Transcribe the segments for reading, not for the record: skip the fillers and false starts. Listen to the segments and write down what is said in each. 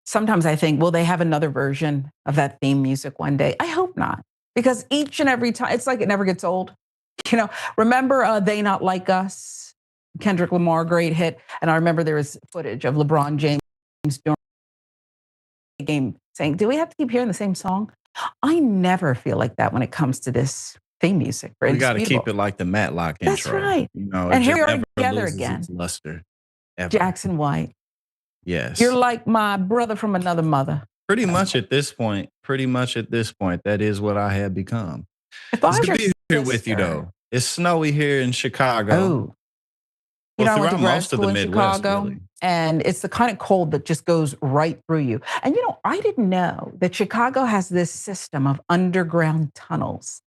Sometimes I think, will they have another version of that theme music one day? I hope not, because each and every time, it's like it never gets old. Remember They Not Like Us? Kendrick Lamar, great hit. And I remember there was footage of LeBron James during the game saying, do we have to keep hearing the same song? I never feel like that when it comes to this theme music. We got to keep it like the Matlock intro. That's right. And here we are together again. Luster, ever. Jackson White. Yes. You're like my brother from another mother. Pretty much at this point, that is what I have become. It's good to be here with you, though. It's snowy here in Chicago. Oh. I went to grad school in Chicago, really. And it's the kind of cold that just goes right through you. And, I didn't know that Chicago has this system of underground tunnels.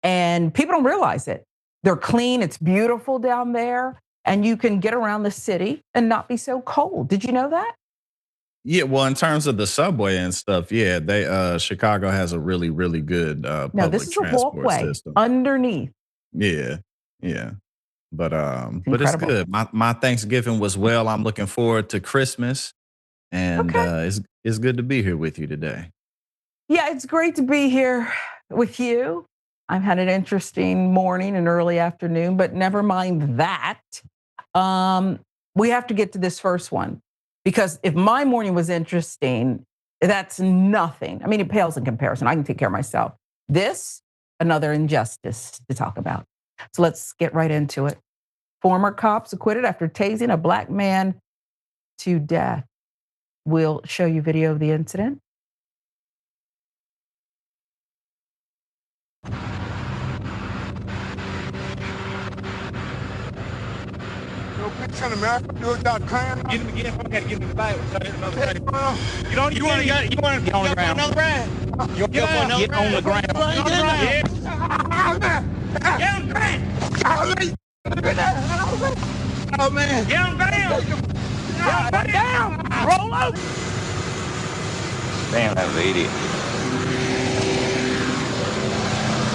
And people don't realize it. They're clean. It's beautiful down there. And you can get around the city and not be so cold. Did you know that? Yeah, well, in terms of the subway and stuff, yeah, Chicago has a really, really good public this is transport a walkway system underneath. Yeah. But it's good. My Thanksgiving was well. I'm looking forward to Christmas, and it's good to be here with you today. Yeah, it's great to be here with you. I've had an interesting morning and early afternoon, but never mind that. We have to get to this first one, because if my morning was interesting, that's nothing. I mean, it pales in comparison. I can take care of myself. This, another injustice to talk about. So let's get right into it. Former cops acquitted after tasing a Black man to death. We'll show you video of the incident. Get him again. I gotta get him in the Bible. You want to get on the ground. You want to get on the ground. Get on the ground. Oh, man. Get on down. Roll over. Damn, that was an idiot.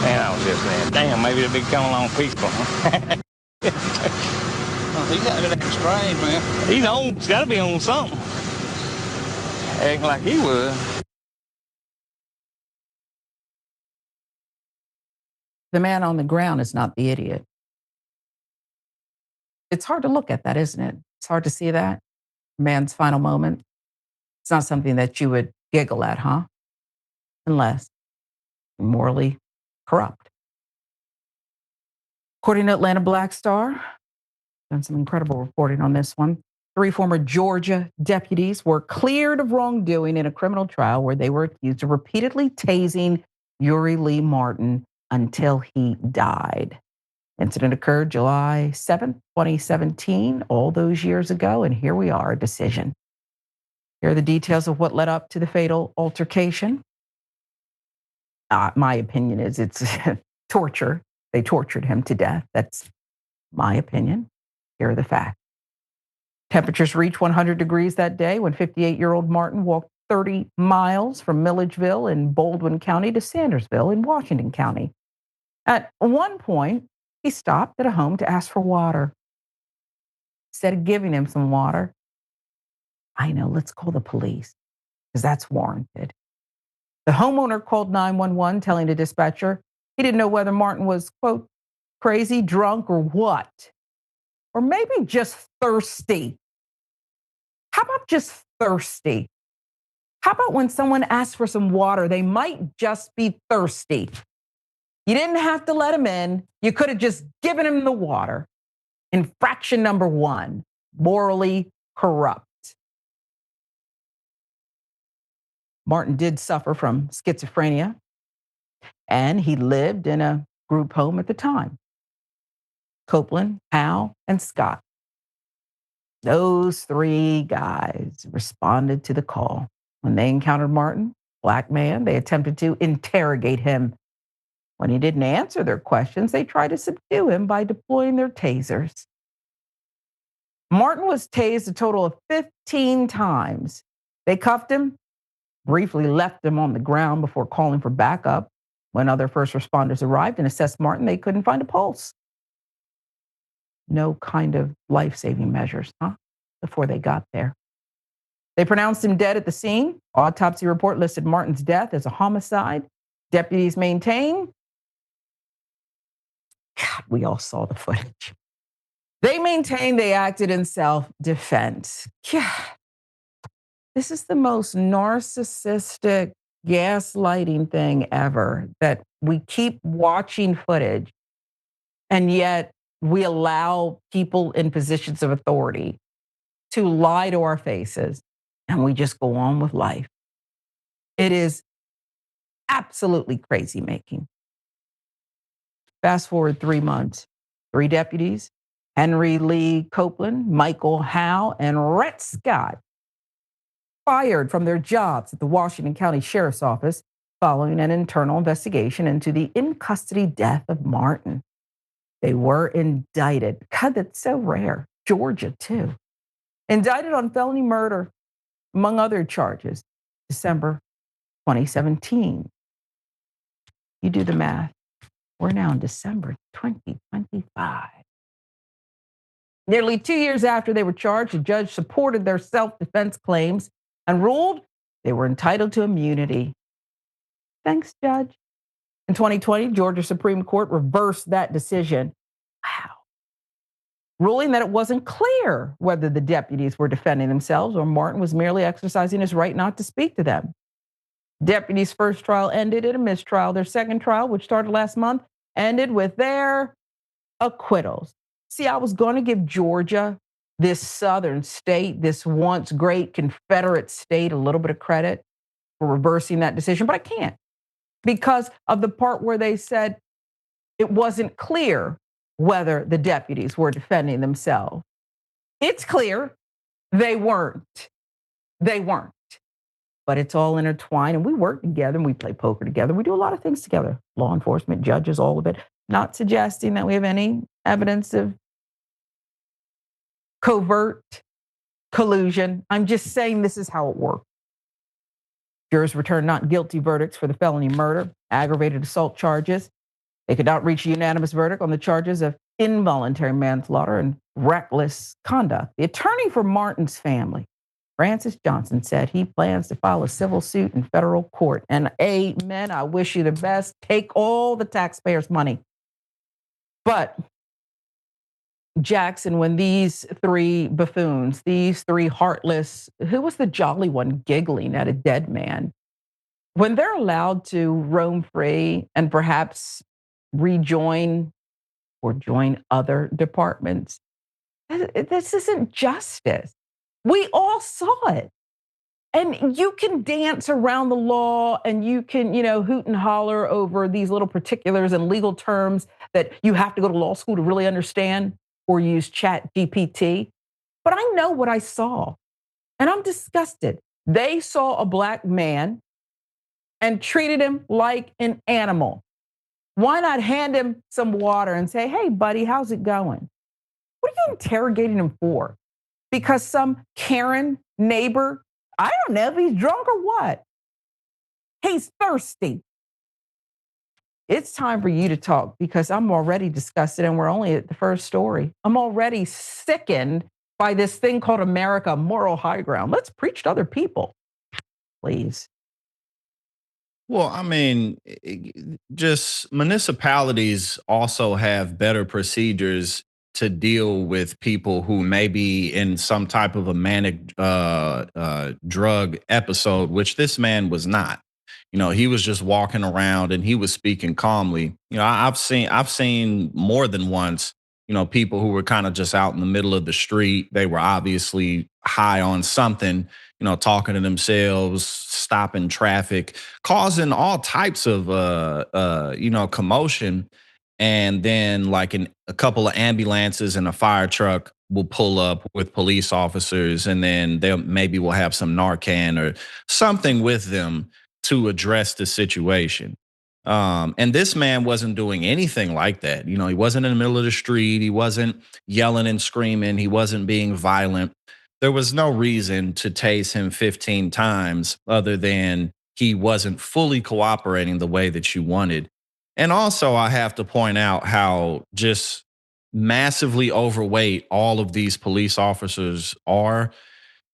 Man, I was just saying, damn, maybe they'll be coming along peaceful, huh? He's acting strange, man. He's on. He's got to be on something. Acting like he would. The man on the ground is not the idiot. It's hard to look at that, isn't it? It's hard to see that. Man's final moment. It's not something that you would giggle at, huh? Unless you're morally corrupt. According to Atlanta Black Star, done some incredible reporting on this one. 3 former Georgia deputies were cleared of wrongdoing in a criminal trial where they were accused of repeatedly tasing Uri Lee Martin until he died. Incident occurred July 7th, 2017, all those years ago, and here we are, a decision. Here are the details of what led up to the fatal altercation. My opinion is it's torture. They tortured him to death. That's my opinion. Here are the facts. Temperatures reached 100 degrees that day when 58-year-old Martin walked 30 miles from Milledgeville in Baldwin County to Sandersville in Washington County. At one point, he stopped at a home to ask for water. Instead of giving him some water, I know, let's call the police, because that's warranted. The homeowner called 911, telling the dispatcher he didn't know whether Martin was, quote, crazy, drunk, or what. Or maybe just thirsty. How about just thirsty? How about when someone asks for some water, they might just be thirsty? You didn't have to let him in. You could have just given him the water. Infraction number 1, morally corrupt. Martin did suffer from schizophrenia, and he lived in a group home at the time. Copeland, Hal, and Scott. Those 3 guys responded to the call. When they encountered Martin, Black man, they attempted to interrogate him. When he didn't answer their questions, they tried to subdue him by deploying their tasers. Martin was tased a total of 15 times. They cuffed him, briefly left him on the ground before calling for backup. When other first responders arrived and assessed Martin, they couldn't find a pulse. No kind of life-saving measures, huh? Before they got there. They pronounced him dead at the scene. Autopsy report listed Martin's death as a homicide. Deputies maintain, God, we all saw the footage. They maintain they acted in self-defense. God, this is the most narcissistic gaslighting thing ever, that we keep watching footage and yet we allow people in positions of authority to lie to our faces and we just go on with life. It is absolutely crazy making. Fast forward 3 months, 3 deputies, Henry Lee Copeland, Michael Howe, and Rhett Scott, fired from their jobs at the Washington County Sheriff's Office following an internal investigation into the in-custody death of Martin. They were indicted. God, that's so rare. Georgia, too. Indicted on felony murder, among other charges, December 2017. You do the math. We're now in December 2025. Nearly 2 years after they were charged, the judge supported their self-defense claims and ruled they were entitled to immunity. Thanks, Judge. In 2020, Georgia Supreme Court reversed that decision. Wow. Ruling that it wasn't clear whether the deputies were defending themselves or Martin was merely exercising his right not to speak to them. Deputies' first trial ended in a mistrial. Their second trial, which started last month, ended with their acquittals. See, I was going to give Georgia, this southern state, this once great Confederate state, a little bit of credit for reversing that decision, but I can't, because of the part where they said it wasn't clear whether the deputies were defending themselves. It's clear they weren't. They weren't. But it's all intertwined, and we work together, and we play poker together. We do a lot of things together. Law enforcement, judges, all of it. Not suggesting that we have any evidence of covert collusion. I'm just saying this is how it works. Jurors returned not guilty verdicts for the felony murder, aggravated assault charges. They could not reach a unanimous verdict on the charges of involuntary manslaughter and reckless conduct. The attorney for Martin's family, Francis Johnson, said he plans to file a civil suit in federal court. And amen, I wish you the best. Take all the taxpayers' money. But Jackson, when these 3 buffoons, these 3 heartless, who was the jolly one giggling at a dead man, when they're allowed to roam free and perhaps rejoin or join other departments, this isn't justice. We all saw it. And you can dance around the law and you can, hoot and holler over these little particulars and legal terms that you have to go to law school to really understand or use Chat GPT. But I know what I saw, and I'm disgusted. They saw a Black man and treated him like an animal. Why not hand him some water and say, hey, buddy, how's it going? What are you interrogating him for? Because some Karen neighbor, I don't know if he's drunk or what. He's thirsty. It's time for you to talk, because I'm already disgusted and we're only at the first story. I'm already sickened by this thing called America, moral high ground. Let's preach to other people, please. Well, I mean, just municipalities also have better procedures to deal with people who may be in some type of a manic drug episode, which this man was not. He was just walking around and he was speaking calmly. I've seen more than once, people who were kind of just out in the middle of the street. They were obviously high on something, talking to themselves, stopping traffic, causing all types of, commotion. And then like a couple of ambulances and a fire truck will pull up with police officers, and then maybe will have some Narcan or something with them to address the situation. And this man wasn't doing anything like that. He wasn't in the middle of the street. He wasn't yelling and screaming. He wasn't being violent. There was no reason to tase him 15 times other than he wasn't fully cooperating the way that you wanted. And also, I have to point out how just massively overweight all of these police officers are.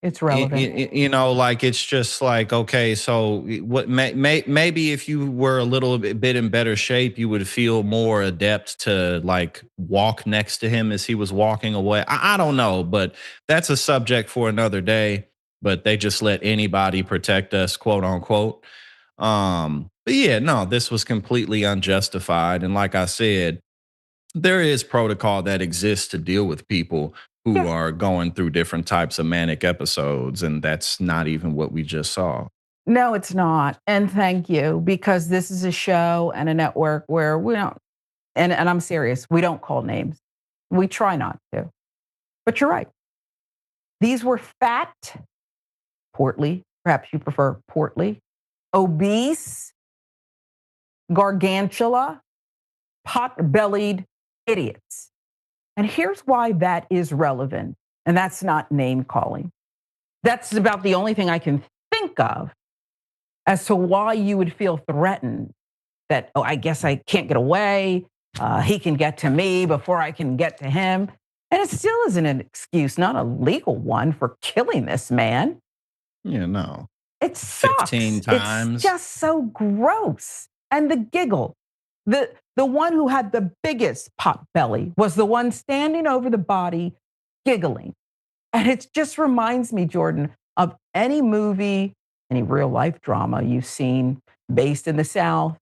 It's relevant. You know, like it's just like, okay, so what maybe if you were a little bit in better shape, you would feel more adept to like walk next to him as he was walking away. I don't know, but that's a subject for another day. But they just let anybody protect us, quote unquote. But yeah, no, this was completely unjustified. And like I said, there is protocol that exists to deal with people who Yeah. are going through different types of manic episodes, and that's not even what we just saw. No, it's not. And thank you, because this is a show and a network where we don't, and I'm serious, we don't call names. We try not to. But you're right. These were fat, portly, perhaps you prefer portly, obese, gargantula, pot-bellied idiots. And here's why that is relevant. And that's not name calling. That's about the only thing I can think of as to why you would feel threatened that, oh, I guess I can't get away. He can get to me before I can get to him. And it still isn't an excuse, not a legal one, for killing this man. Yeah, no. It sucks. 15 times. It's just so gross. And the giggle. The one who had the biggest pot belly was the one standing over the body giggling. And it just reminds me, Jordan, of any movie, any real life drama you've seen based in the South,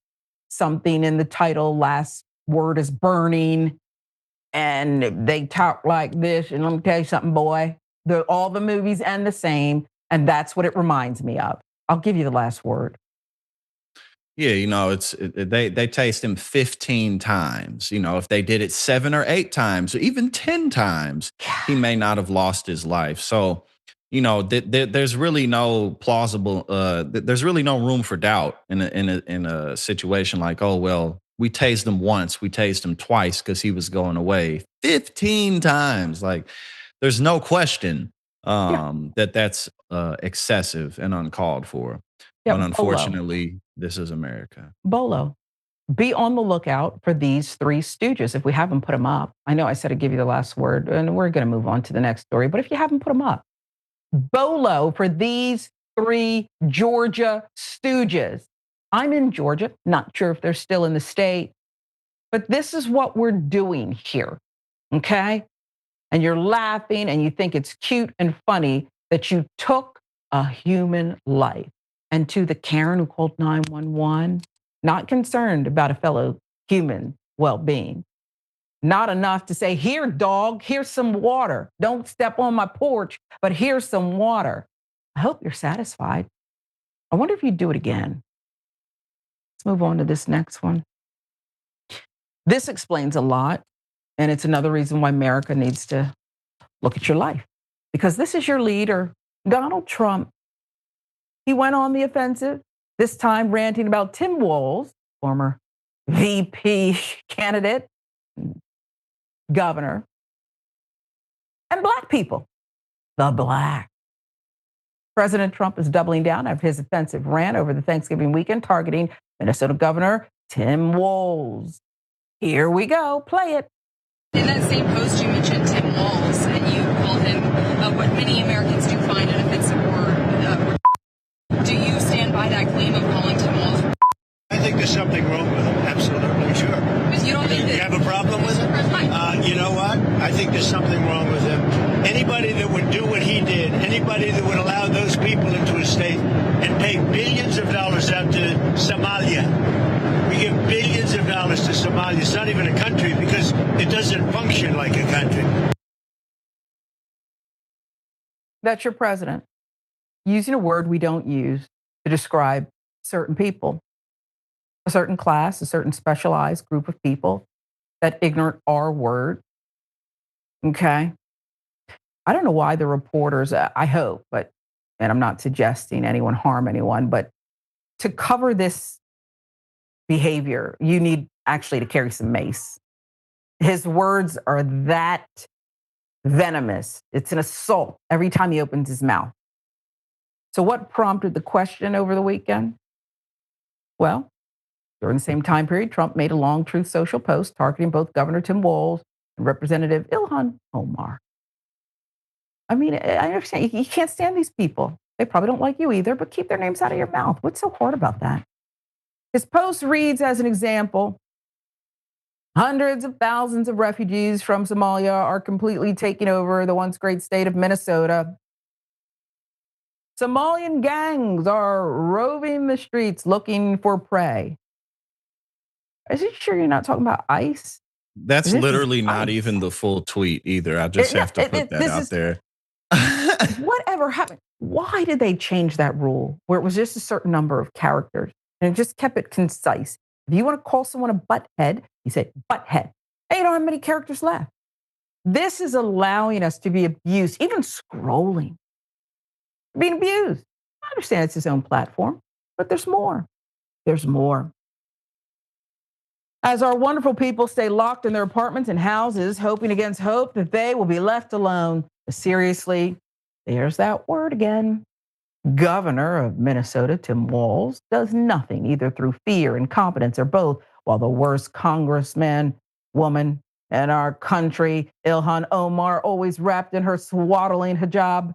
something in the title, last word is burning, and they talk like this. And let me tell you something, boy, all the movies end the same. And that's what it reminds me of. I'll give you the last word. Yeah, you know, they taste him 15 times. You know, if they did it 7 or 8 times, or even 10 times, he may not have lost his life. So, you know, there's really no plausible. There's really no room for doubt in a situation like, oh well, we tased him once, we tased him twice because he was going away 15 times. Like, there's no question that's excessive and uncalled for. Yeah, But Bolo. unfortunately, this is America. Bolo. Be on the lookout for these three stooges. If we haven't put them up, I know I said I'd give you the last word, and we're going to move on to the next story. But if you haven't put them up, Bolo for these three Georgia stooges. I'm in Georgia, not sure if they're still in the state, but this is what we're doing here, okay? And you're laughing and you think it's cute and funny that you took a human life. And to the Karen who called 911, not concerned about a fellow human well-being. Not enough to say, here, dog, here's some water. Don't step on my porch, but here's some water. I hope you're satisfied. I wonder if you'd do it again. Let's move on to this next one. This explains a lot, and it's another reason why America needs to look at your life. Because this is your leader, Donald Trump. He went on the offensive, this time ranting about Tim Walz, former VP candidate, governor, and Black people, the Black. President Trump is doubling down after his offensive rant over the Thanksgiving weekend, targeting Minnesota Governor Tim Walz. Here we go. Play it. In that same post, you mentioned Tim Walz, and you called him what many Americans do find an offensive word. Do you stand by that claim of calling Tim Walz? I think there's something wrong with him. Absolutely, sure. But you don't think that You have a problem with it? You know what? I think there's something wrong with him. Anybody that would do what he did, anybody that would allow those people into his state and pay billions of dollars out to Somalia. We give billions of dollars to Somalia. It's not even a country because it doesn't function like a country. That's your president using a word we don't use to describe certain people, a certain class, a certain specialized group of people that ignorant our word. Okay. I don't know why the reporters, I hope, but, and I'm not suggesting anyone harm anyone, but to cover this behavior, you need actually to carry some mace. His words are that venomous. It's an assault every time he opens his mouth. So what prompted the question over the weekend? Well, during the same time period, Trump made a long Truth Social post targeting both Governor Tim Walz and Representative Ilhan Omar. I mean, I understand you can't stand these people. They probably don't like you either, but keep their names out of your mouth. What's so hard about that? His post reads as an example, hundreds of thousands of refugees from Somalia are completely taking over the once great state of Minnesota. Somalian gangs are roving the streets looking for prey. Is you sure you're not talking about ICE? That's literally not even the full tweet either. I just have to put that out there. Whatever happened? Why did they change that rule where it was just a certain number of characters and it just kept it concise? If you want to call someone a butthead, you say butthead. And you don't have many characters left. This is allowing us to be abused, even scrolling, being abused. I understand it's his own platform, but there's more. There's more. As our wonderful people stay locked in their apartments and houses, hoping against hope that they will be left alone. Seriously, there's that word again. Governor of Minnesota, Tim Walz, does nothing, either through fear, incompetence, or both, while the worst congressman, woman in our country, Ilhan Omar, always wrapped in her swaddling hijab.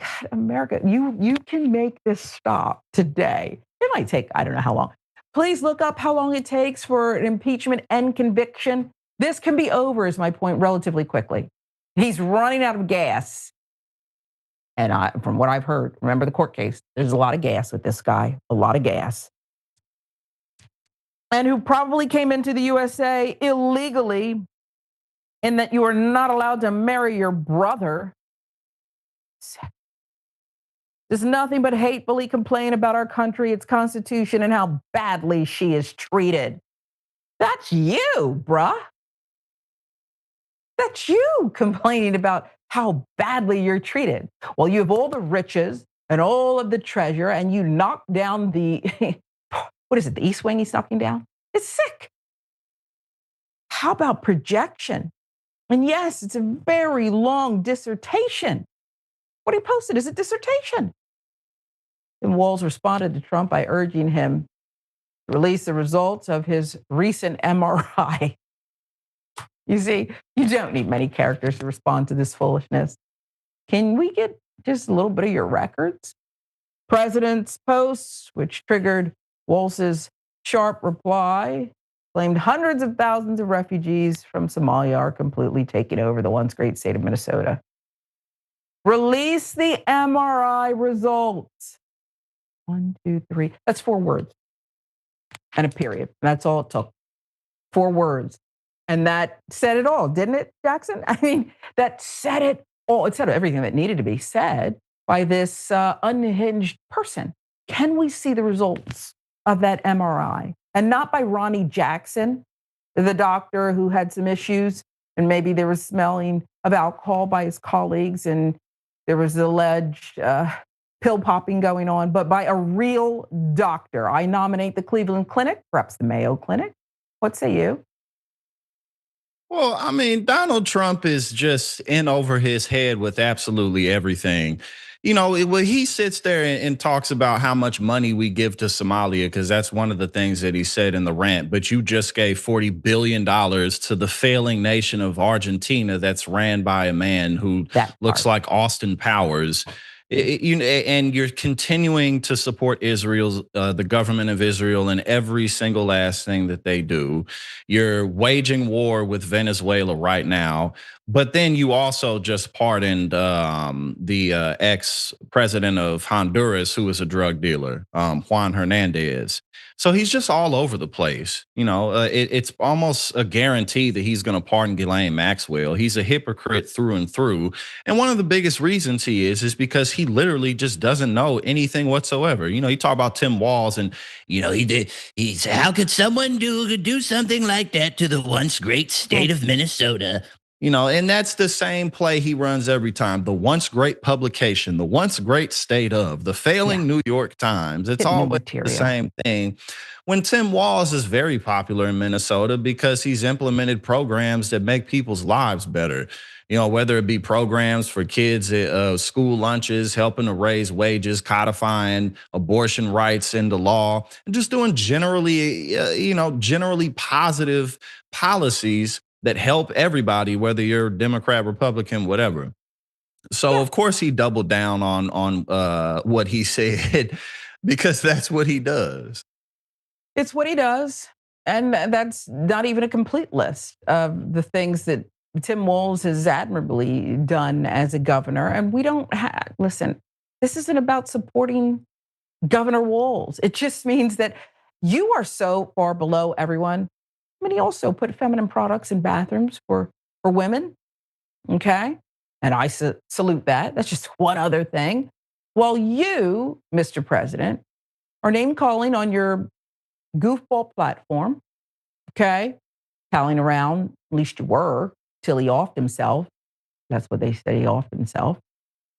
God, America, you can make this stop today. It might take, I don't know how long. Please look up how long it takes for an impeachment and conviction. This can be over, is my point, relatively quickly. He's running out of gas. And from what I've heard, remember the court case, there's a lot of gas with this guy, a lot of gas. And who probably came into the USA illegally, in that you are not allowed to marry your brother. Does nothing but hatefully complain about our country, its constitution, and how badly she is treated. That's you, bruh. That's you complaining about how badly you're treated. Well, you have all the riches and all of the treasure, and you knock down the, what is it, the East Wing he's knocking down? It's sick. How about projection? And yes, it's a very long dissertation. What he posted is a dissertation. And Walz responded to Trump by urging him to release the results of his recent MRI. You see, you don't need many characters to respond to this foolishness. Can we get just a little bit of your records? President's posts, which triggered Walz's sharp reply, claimed hundreds of thousands of refugees from Somalia are completely taking over the once great state of Minnesota. Release the MRI results. 1, 2, 3. That's 4 words and a period. That's all it took. 4 words. And that said it all, didn't it, Jackson? I mean, that said it all. It said everything that needed to be said by this unhinged person. Can we see the results of that MRI? And not by Ronnie Jackson, the doctor who had some issues, and maybe there was smelling of alcohol by his colleagues, and there was alleged pill popping going on, but by a real doctor. I nominate the Cleveland Clinic, perhaps the Mayo Clinic. What say you? Well, I mean, Donald Trump is just in over his head with absolutely everything. You know, when he sits there and talks about how much money we give to Somalia, because that's one of the things that he said in the rant, but you just gave $40 billion to the failing nation of Argentina that's ran by a man who looks like Austin Powers. And you're continuing to support Israel's, the government of Israel, in every single last thing that they do. You're waging war with Venezuela right now, but then you also just pardoned the ex-president of Honduras, who was a drug dealer, Juan Hernandez. So he's just all over the place. You know, it's almost a guarantee that he's going to pardon Ghislaine Maxwell. He's a hypocrite through and through. And one of the biggest reasons he is because he literally just doesn't know anything whatsoever. You know, you talk about Tim Walz and, you know, he's how could someone do something like that to the once great state of Minnesota? You know, and that's the same play he runs every time. The once great publication, the once great state of, the failing New York Times. It's all the same thing. When Tim Walz is very popular in Minnesota because he's implemented programs that make people's lives better. You know, whether it be programs for kids at school lunches, helping to raise wages, codifying abortion rights into law, and just doing generally, generally positive policies that help everybody, whether you're Democrat, Republican, whatever. So of course he doubled down on what he said because that's what he does. It's what he does. And that's not even a complete list of the things that Tim Walz has admirably done as a governor. And we don't have, listen, this isn't about supporting Governor Walz. It just means that you are so far below everyone. I mean, he also put feminine products in bathrooms for women. Okay. And I salute that. That's just one other thing. While you, Mr. President, are name calling on your goofball platform, okay, palling around, at least you were, till he offed himself. That's what they said, he offed himself.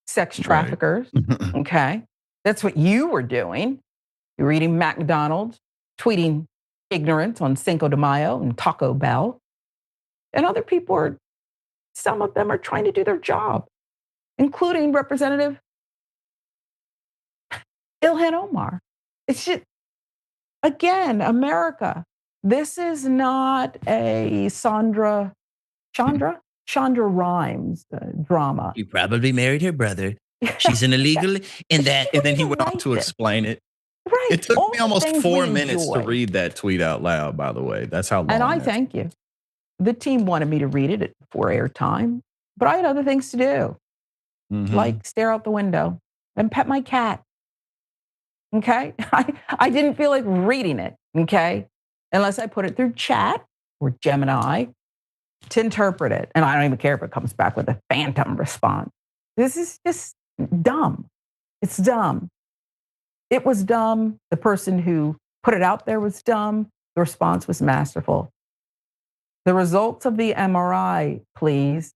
Sex traffickers, right. Okay. That's what you were doing. You're eating McDonald's, tweeting ignorance on Cinco de Mayo and Taco Bell. And other people are, some of them are trying to do their job, including Representative Ilhan Omar. It's just, again, America. This is not a Shonda Rhimes drama. She probably married her brother. She's an illegal in that. And then he went on to explain it. Right. It took me almost 4 minutes to read that tweet out loud, by the way. That's how long. And I thank you. The team wanted me to read it before airtime, but I had other things to do, like stare out the window and pet my cat. Okay? I didn't feel like reading it, okay? Unless I put it through chat or Gemini to interpret it. And I don't even care if it comes back with a phantom response. This is just dumb. It's dumb. It was dumb. The person who put it out there was dumb. The response was masterful. The results of the MRI, please.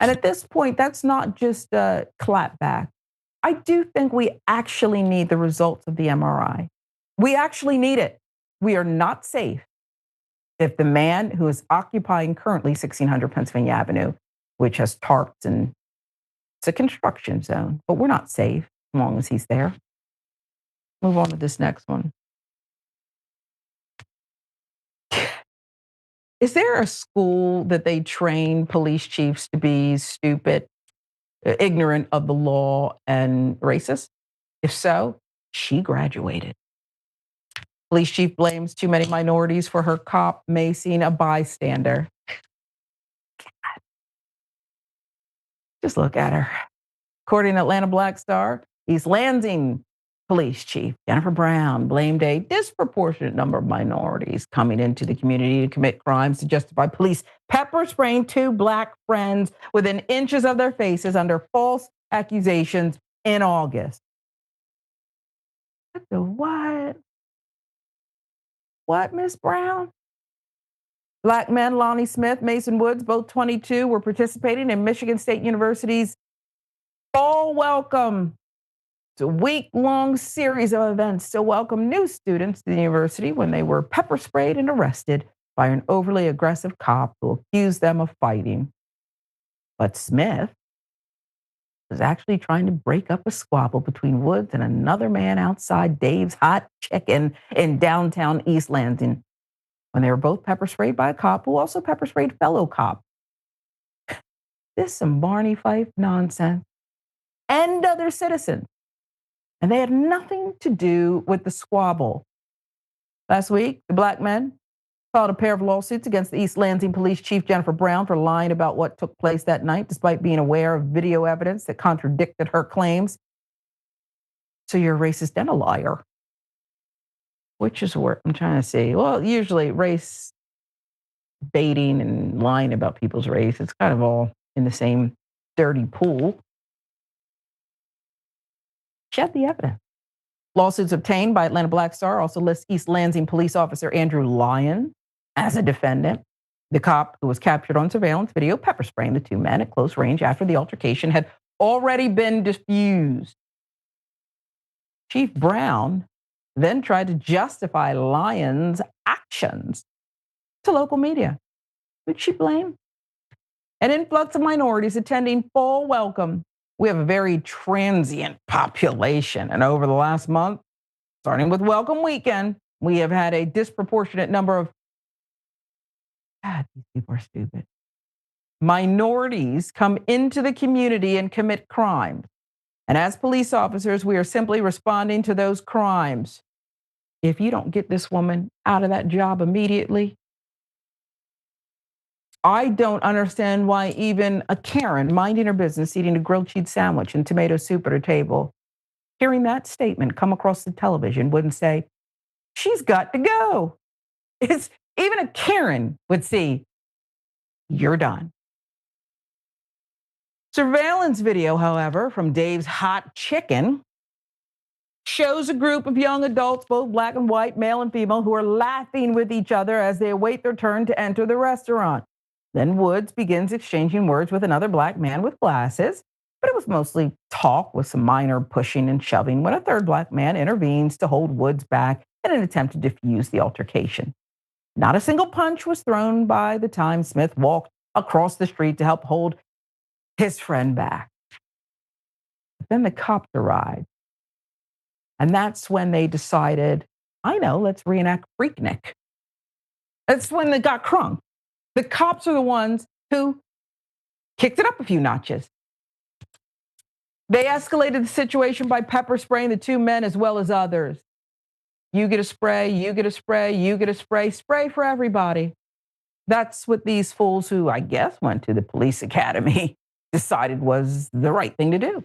And at this point, that's not just a clapback. I do think we actually need the results of the MRI. We actually need it. We are not safe if the man who is occupying currently 1600 Pennsylvania Avenue, which has tarps and it's a construction zone, but we're not safe as long as he's there. Move on to this next one. Is there a school that they train police chiefs to be stupid, ignorant of the law, and racist? If so, she graduated. Police chief blames too many minorities for her cop macing a bystander. God. Just look at her. According to Atlanta Black Star, East Lansing Police Chief Jennifer Brown blamed a disproportionate number of minorities coming into the community to commit crimes to justify police pepper spraying 2 Black friends within inches of their faces under false accusations in August. What? What, Miss Brown? Black men, Lonnie Smith, Mason Woods, both 22, were participating in Michigan State University's Fall Welcome. It's a week-long series of events to welcome new students to the university when they were pepper sprayed and arrested by an overly aggressive cop who accused them of fighting. But Smith was actually trying to break up a squabble between Woods and another man outside Dave's Hot Chicken in downtown East Lansing when they were both pepper sprayed by a cop who also pepper sprayed fellow cop. This is some Barney Fife nonsense. And other citizens. And they had nothing to do with the squabble. Last week, the Black men filed a pair of lawsuits against the East Lansing Police Chief Jennifer Brown for lying about what took place that night, despite being aware of video evidence that contradicted her claims. So you're a racist and a liar. Which is what I'm trying to see. Well, usually race baiting and lying about people's race, it's kind of all in the same dirty pool. Shed the evidence. Lawsuits obtained by Atlanta Black Star also list East Lansing police officer Andrew Lyon as a defendant. The cop who was captured on surveillance video pepper spraying the 2 men at close range after the altercation had already been diffused. Chief Brown then tried to justify Lyon's actions to local media, which she blamed an influx of minorities attending Fall Welcome. We have a very transient population, and over the last month, starting with Welcome Weekend, we have had a disproportionate number of God, these people are stupid. Minorities come into the community and commit crimes. And as police officers, we are simply responding to those crimes. If you don't get this woman out of that job immediately, I don't understand why even a Karen minding her business, eating a grilled cheese sandwich and tomato soup at her table, hearing that statement come across the television, wouldn't say, she's got to go. Even a Karen would see, you're done. Surveillance video, however, from Dave's Hot Chicken shows a group of young adults, both black and white, male and female, who are laughing with each other as they await their turn to enter the restaurant. Then Woods begins exchanging words with another black man with glasses, but it was mostly talk with some minor pushing and shoving when a third black man intervenes to hold Woods back in an attempt to defuse the altercation. Not a single punch was thrown by the time Smith walked across the street to help hold his friend back. But then the cops arrived. And that's when they decided, I know, let's reenact Freaknik. That's when they got crunk. The cops are the ones who kicked it up a few notches. They escalated the situation by pepper spraying the two men as well as others. You get a spray, you get a spray, you get a spray, spray for everybody. That's what these fools who, I guess, went to the police academy decided was the right thing to do.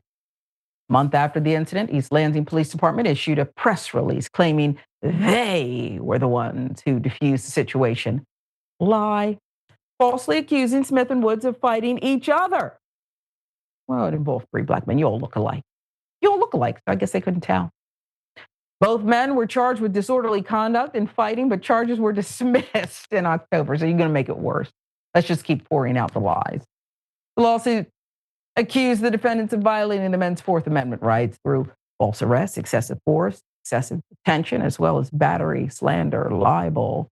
A month after the incident, East Lansing Police Department issued a press release claiming they were the ones who diffused the situation. Lie. Falsely accusing Smith and Woods of fighting each other. Well, it involved three black men. You all look alike. You all look alike, so I guess they couldn't tell. Both men were charged with disorderly conduct and fighting, but charges were dismissed in October. So you're going to make it worse. Let's just keep pouring out the lies. The lawsuit accused the defendants of violating the men's Fourth Amendment rights through false arrest, excessive force, excessive detention, as well as battery, slander, libel.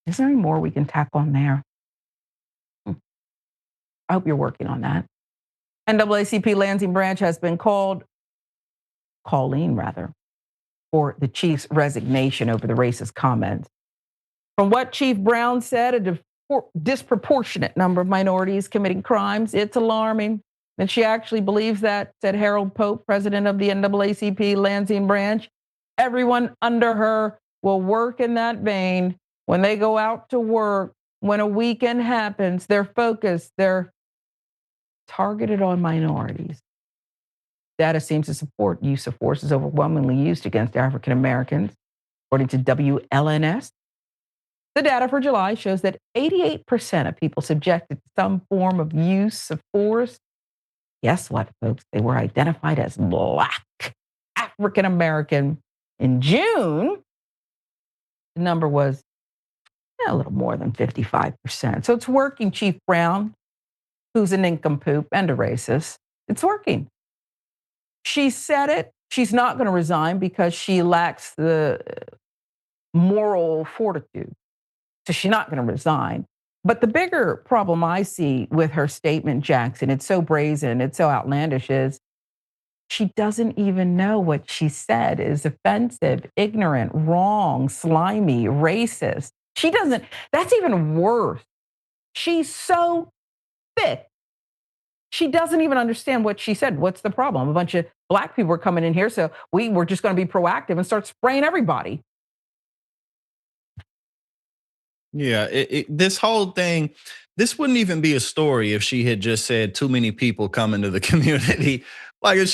Is there any more we can tack on there? I hope you're working on that. NAACP Lansing branch has been calling for the chief's resignation over the racist comments. From what Chief Brown said, a disproportionate number of minorities committing crimes. It's alarming that she actually believes that, said Harold Pope, president of the NAACP Lansing branch. Everyone under her will work in that vein. When they go out to work, when a weekend happens, they're focused, they're targeted on minorities. Data seems to support use of force is overwhelmingly used against African Americans. According to WLNS, the data for July shows that 88% of people subjected to some form of use of force, guess what, folks? They were identified as Black African American. In June, the number was a little more than 55%. So it's working, Chief Brown, who's a nincompoop and a racist. It's working. She said it. She's not going to resign because she lacks the moral fortitude. So she's not going to resign. But the bigger problem I see with her statement, Jackson, it's so brazen, it's so outlandish, is she doesn't even know what she said is offensive, ignorant, wrong, slimy, racist. She doesn't, that's even worse. She's so thick. She doesn't even understand what she said. What's the problem? A bunch of Black people are coming in here, so we were just going to be proactive and start spraying everybody. Yeah, this whole thing, this wouldn't even be a story if she had just said too many people come into the community. Like if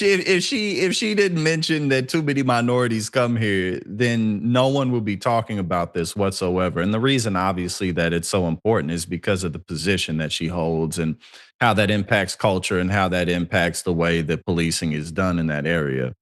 she didn't mention that too many minorities come here, then no one would be talking about this whatsoever. And the reason, obviously, that it's so important is because of the position that she holds and how that impacts culture and how that impacts the way that policing is done in that area.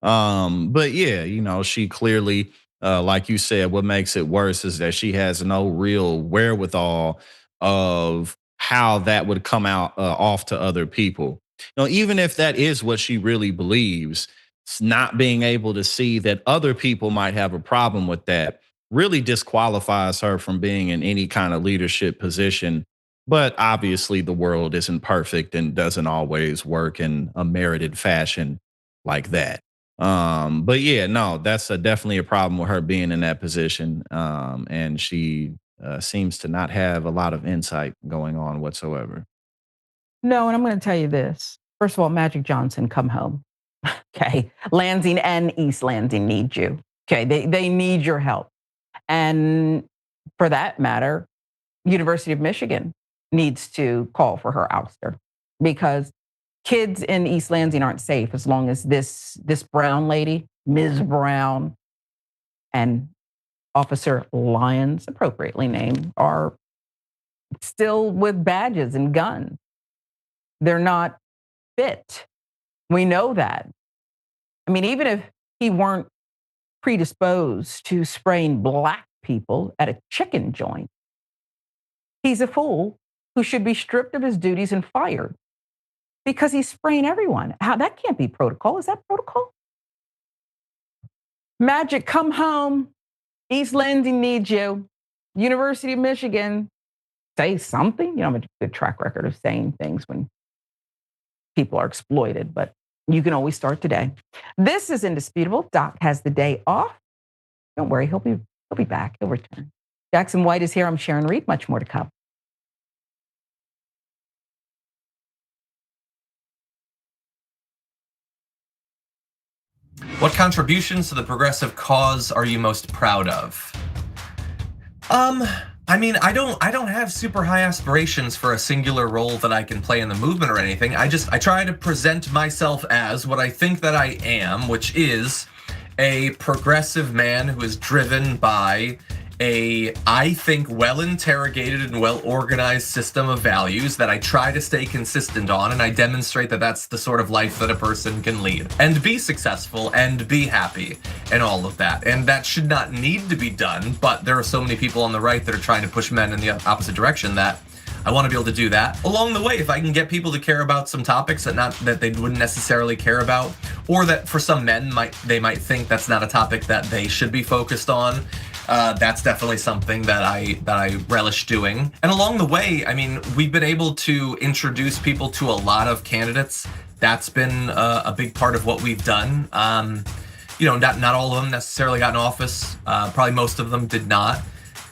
But yeah, you know, she clearly, like you said, what makes it worse is that she has no real wherewithal of how that would come out off to other people. You know, even if that is what she really believes, it's not being able to see that other people might have a problem with that really disqualifies her from being in any kind of leadership position. But obviously, the world isn't perfect and doesn't always work in a merited fashion like that. But yeah, no, that's definitely a problem with her being in that position. And she seems to not have a lot of insight going on whatsoever. No, and I'm going to tell you this. First of all, Magic Johnson, come home. Okay. Lansing and East Lansing need you. Okay. They need your help. And for that matter, University of Michigan needs to call for her ouster, because kids in East Lansing aren't safe as long as this Brown lady, Ms. Brown, and Officer Lyons, appropriately named, are still with badges and guns. They're not fit. We know that. I mean, even if he weren't predisposed to spraying black people at a chicken joint, he's a fool who should be stripped of his duties and fired because he's spraying everyone. How that can't be protocol. Is that protocol? Magic, come home. East Lansing needs you. University of Michigan, say something. You know, I have a good track record of saying things when people are exploited, but you can always start today. This is Indisputable. Doc has the day off. Don't worry, he'll be back. He'll return. Jackson White is here. I'm Sharon Reed. Much more to come. What contributions to the progressive cause are you most proud of? I mean, I don't have super high aspirations for a singular role that I can play in the movement or anything. I try to present myself as what I think that I am, which is a progressive man who is driven by a, I think, well-interrogated and well-organized system of values that I try to stay consistent on, and I demonstrate that that's the sort of life that a person can lead and be successful and be happy and all of that. And that should not need to be done, but there are so many people on the right that are trying to push men in the opposite direction that I want to be able to do that. Along the way, if I can get people to care about some topics that they wouldn't necessarily care about, or that for some men they might think that's not a topic that they should be focused on, that's definitely something that I relish doing. And along the way, I mean, we've been able to introduce people to a lot of candidates. That's been a big part of what we've done. You know, not all of them necessarily got in office. Probably most of them did not.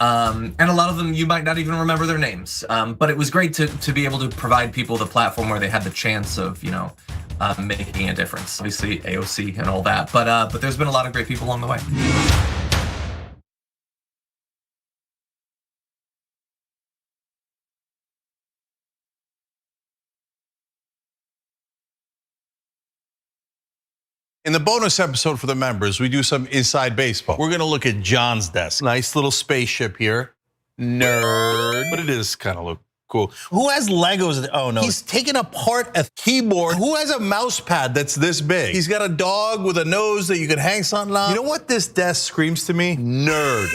And a lot of them you might not even remember their names. But it was great to be able to provide people the platform where they had the chance of, you know, making a difference. Obviously AOC and all that, but there's been a lot of great people along the way. In the bonus episode for the members, we do some inside baseball. We're gonna look at John's desk. Nice little spaceship here. Nerd. But it is kind of look cool. Who has Legos? Oh no. He's taking apart a keyboard. Who has a mouse pad that's this big? He's got a dog with a nose that you can hang something on. You know what this desk screams to me? Nerd.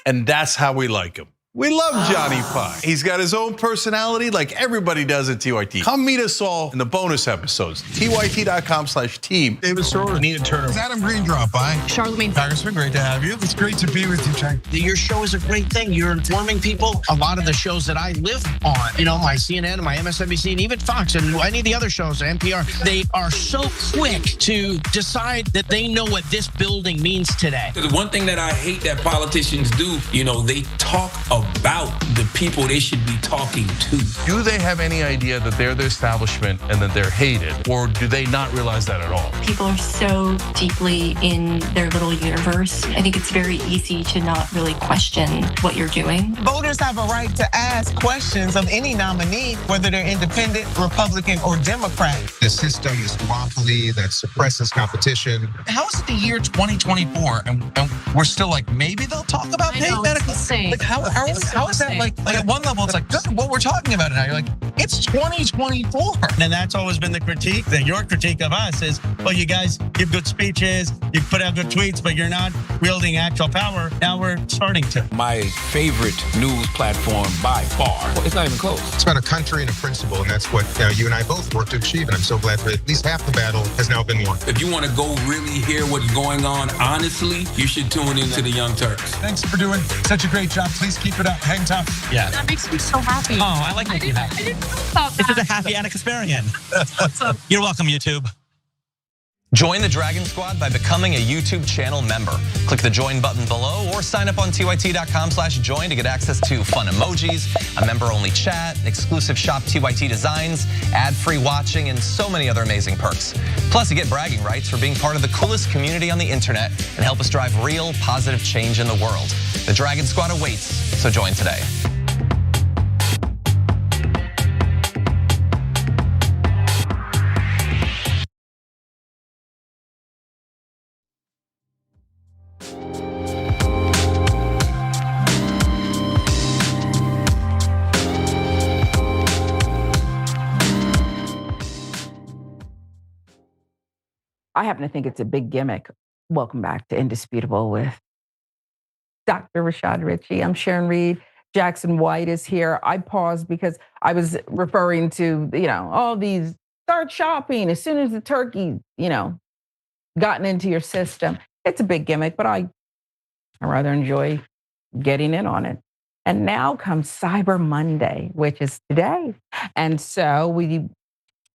And that's how we like him. We love Johnny Pie. He's got his own personality like everybody does at TYT. Come meet us all in the bonus episodes. TYT.com/team. David Sorrell, Anita Turner. Is Adam Green drop by? Charlemagne. Congressman, great to have you. It's great to be with you, Jack. Your show is a great thing. You're informing people. A lot of the shows that I live on, you know, my CNN, my MSNBC, and even Fox, and any of the other shows, NPR, they are so quick to decide that they know what this building means today. The one thing that I hate that politicians do, you know, they talk about the people they should be talking to. Do they have any idea that they're the establishment and that they're hated? Or do they not realize that at all? People are so deeply in their little universe. I think it's very easy to not really question what you're doing. Voters have a right to ask questions of any nominee, whether they're independent, Republican, or Democrat. The system is duopoly that suppresses competition. How is it the year 2024 and we're still like, maybe they'll talk about paid medical? Like how is that like at one level it's like, good, what we're talking about it now. You're like, it's 2024. And that's always been the critique, that your critique of us is, well, you guys give good speeches, you put out good tweets, but you're not wielding actual power. Now we're starting to. My favorite news platform by far. Well, it's not even close. It's about a country and a principle, and that's what you and I both work to achieve. And I'm so glad that at least half the battle has now been won. If you want to go really hear what's going on, honestly, you should tune into the Young Turks. Thanks for doing such a great job. Please keep it up. Hang tough. Yeah. That makes me so happy. Oh, I like making you happy. I didn't know about that. This is a happy Anna Kasparian. You're welcome, YouTube. Join the Dragon Squad by becoming a YouTube channel member. Click the join button below or sign up on tyt.com/join to get access to fun emojis, a member-only chat, exclusive shop TYT designs, ad-free watching, and so many other amazing perks. Plus, you get bragging rights for being part of the coolest community on the internet and help us drive real positive change in the world. The Dragon Squad awaits, so join today. I happen to think it's a big gimmick. Welcome back to Indisputable with Dr. Rashad Ritchie. I'm Sharon Reed. Jackson White is here. I paused because I was referring to, all these start shopping as soon as the turkey, gotten into your system. It's a big gimmick, but I rather enjoy getting in on it. And now comes Cyber Monday, which is today. And so we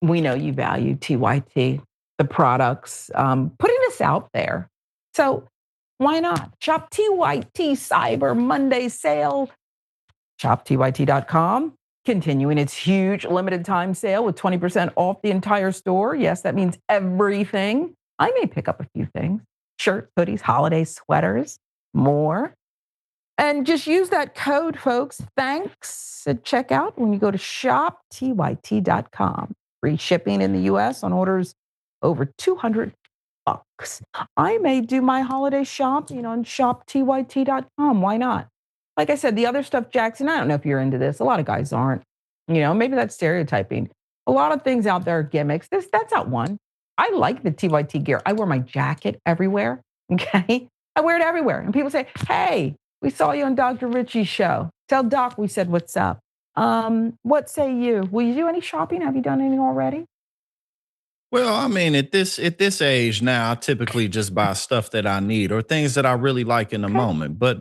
know you value TYT, the products, putting us out there. So why not? Shop TYT Cyber Monday sale. ShopTYT.com, continuing its huge limited time sale with 20% off the entire store. Yes, that means everything. I may pick up a few things. Shirts, hoodies, holiday sweaters, more. And just use that code, folks. Thanks at checkout when you go to ShopTYT.com. Free shipping in the US on orders over $200. I may do my holiday shopping on ShopTYT.com. Why not? Like I said, the other stuff, Jackson, I don't know if you're into this. A lot of guys aren't. Maybe that's stereotyping. A lot of things out there are gimmicks. That's not one. I like the TYT gear. I wear my jacket everywhere, okay? I wear it everywhere. And people say, hey, we saw you on Dr. Ritchie's show. Tell Doc we said what's up. What say you? Will you do any shopping? Have you done any already? Well, I mean, at this age now, I typically just buy stuff that I need or things that I really like in the moment. But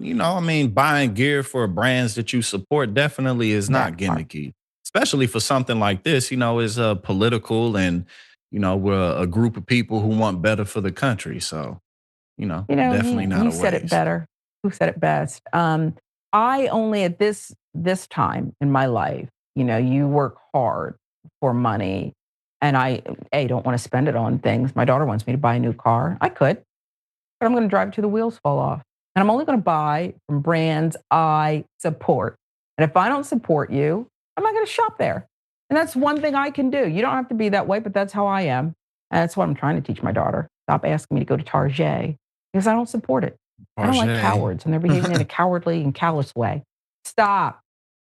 buying gear for brands that you support definitely is not gimmicky, especially for something like this. Is political, and we're a group of people who want better for the country. So, definitely not. You said it better. Who said it best? I only at this time in my life, you work hard for money. And I don't want to spend it on things. My daughter wants me to buy a new car. I could, but I'm going to drive it till the wheels fall off. And I'm only going to buy from brands I support. And if I don't support you, I'm not going to shop there. And that's one thing I can do. You don't have to be that way, but that's how I am. And that's what I'm trying to teach my daughter. Stop asking me to go to Target because I don't support it. I don't like cowards and they're behaving in a cowardly and callous way. Stop.